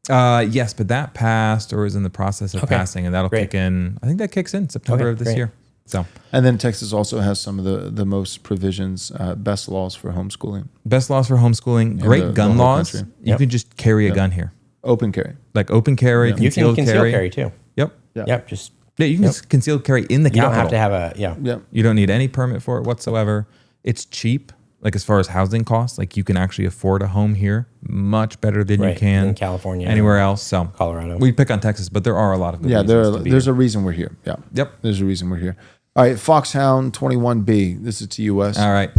Yes, but that passed or is in the process of Okay. passing, and that'll Great. kick in. I think that kicks in September Okay, of this great. year. So And then Texas also has some of the most provisions, best laws for homeschooling. best laws for homeschooling, great the gun whole laws. country. You can just carry a gun here, Open carry. like open carry, You can concealed conceal carry too. Yep. Yeah. Yep. Just Yeah, you can concealed carry in the you Capitol. don't have to have a Yep. You don't need any permit for it whatsoever. It's cheap. Like as far as housing costs, like you can actually afford a home here much better than you Right, can in California, anywhere else. So Colorado. we pick on Texas, but there are a lot of good Yeah, reasons to be there's here. a reason we're here. Yeah. Yep. There's a reason we're here. All right, Foxhound 21B. This is to US. All right.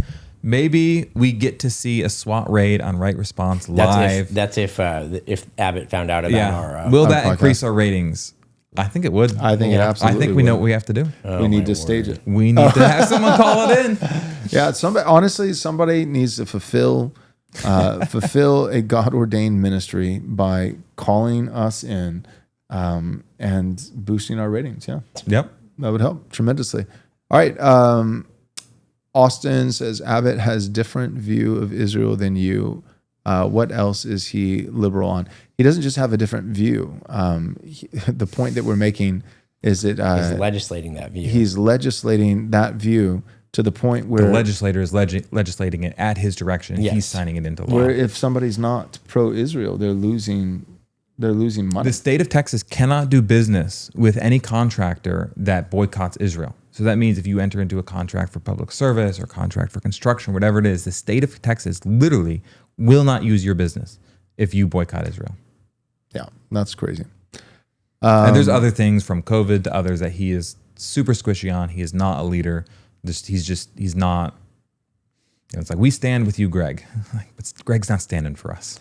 Maybe we get to see a SWAT raid on Right Response live. That's if Abbott found out about our. Will that podcast. increase our ratings? I think it would. I think it absolutely I think we know would. what we have to do. We need to stage it. We need to have someone call it in. Yeah, somebody needs to fulfill a God ordained ministry by calling us in and boosting our ratings. Yeah, Yep. that would help tremendously. All right, Austin says Abbott has different view of Israel than you. What else is he liberal on? He doesn't just have a different view. The point that we're making is that He's legislating that view. he's legislating that view to the point The where legislator is legislating it at his direction. Yes. He's signing it into law. where if somebody's not pro-Israel, they're losing money. The state of Texas cannot do business with any contractor that boycotts Israel. So that means if you enter into a contract for public service or contract for construction, whatever it is, the state of Texas literally will not use your business if you boycott Israel. Yeah, that's crazy. And there's other things from COVID to others that he is super squishy on. He is not a leader. He's not. It's like, we stand with you, Greg. But Greg's not standing for us.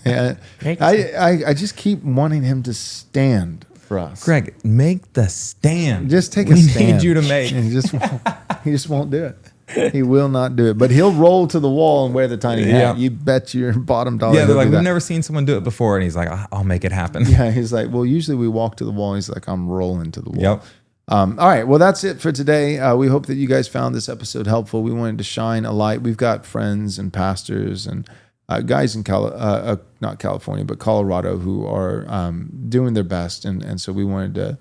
Yeah, I just keep wanting him to stand for us. Greg, make the stand. Just take we a stand. need you to make. And he just won't do it. He will not do it. But he'll roll to the wall and wear the tiny hat. Yeah. You bet your bottom dollar. Yeah, they're he'll like, do we've that. never seen someone do it before. And he's like, I'll make it happen. Yeah, he's like, well, usually we walk to the wall. He's like, I'm rolling to the wall. Yep. All right. Well, that's it for today. We hope that you guys found this episode helpful. We wanted to shine a light. We've got friends and pastors and guys in not California, but Colorado who are doing their best. And so we wanted to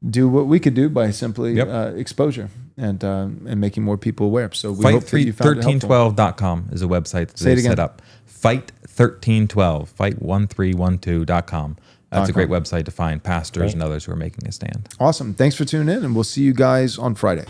do what we could do by simply exposure and making more people aware. So we hope that you found it helpful. Fight1312.com is a website that Say it they again. set up. Fight1312, fight1312.com. That's a great website to find pastors and others who are making a stand. Awesome. Thanks for tuning in, and we'll see you guys on Friday.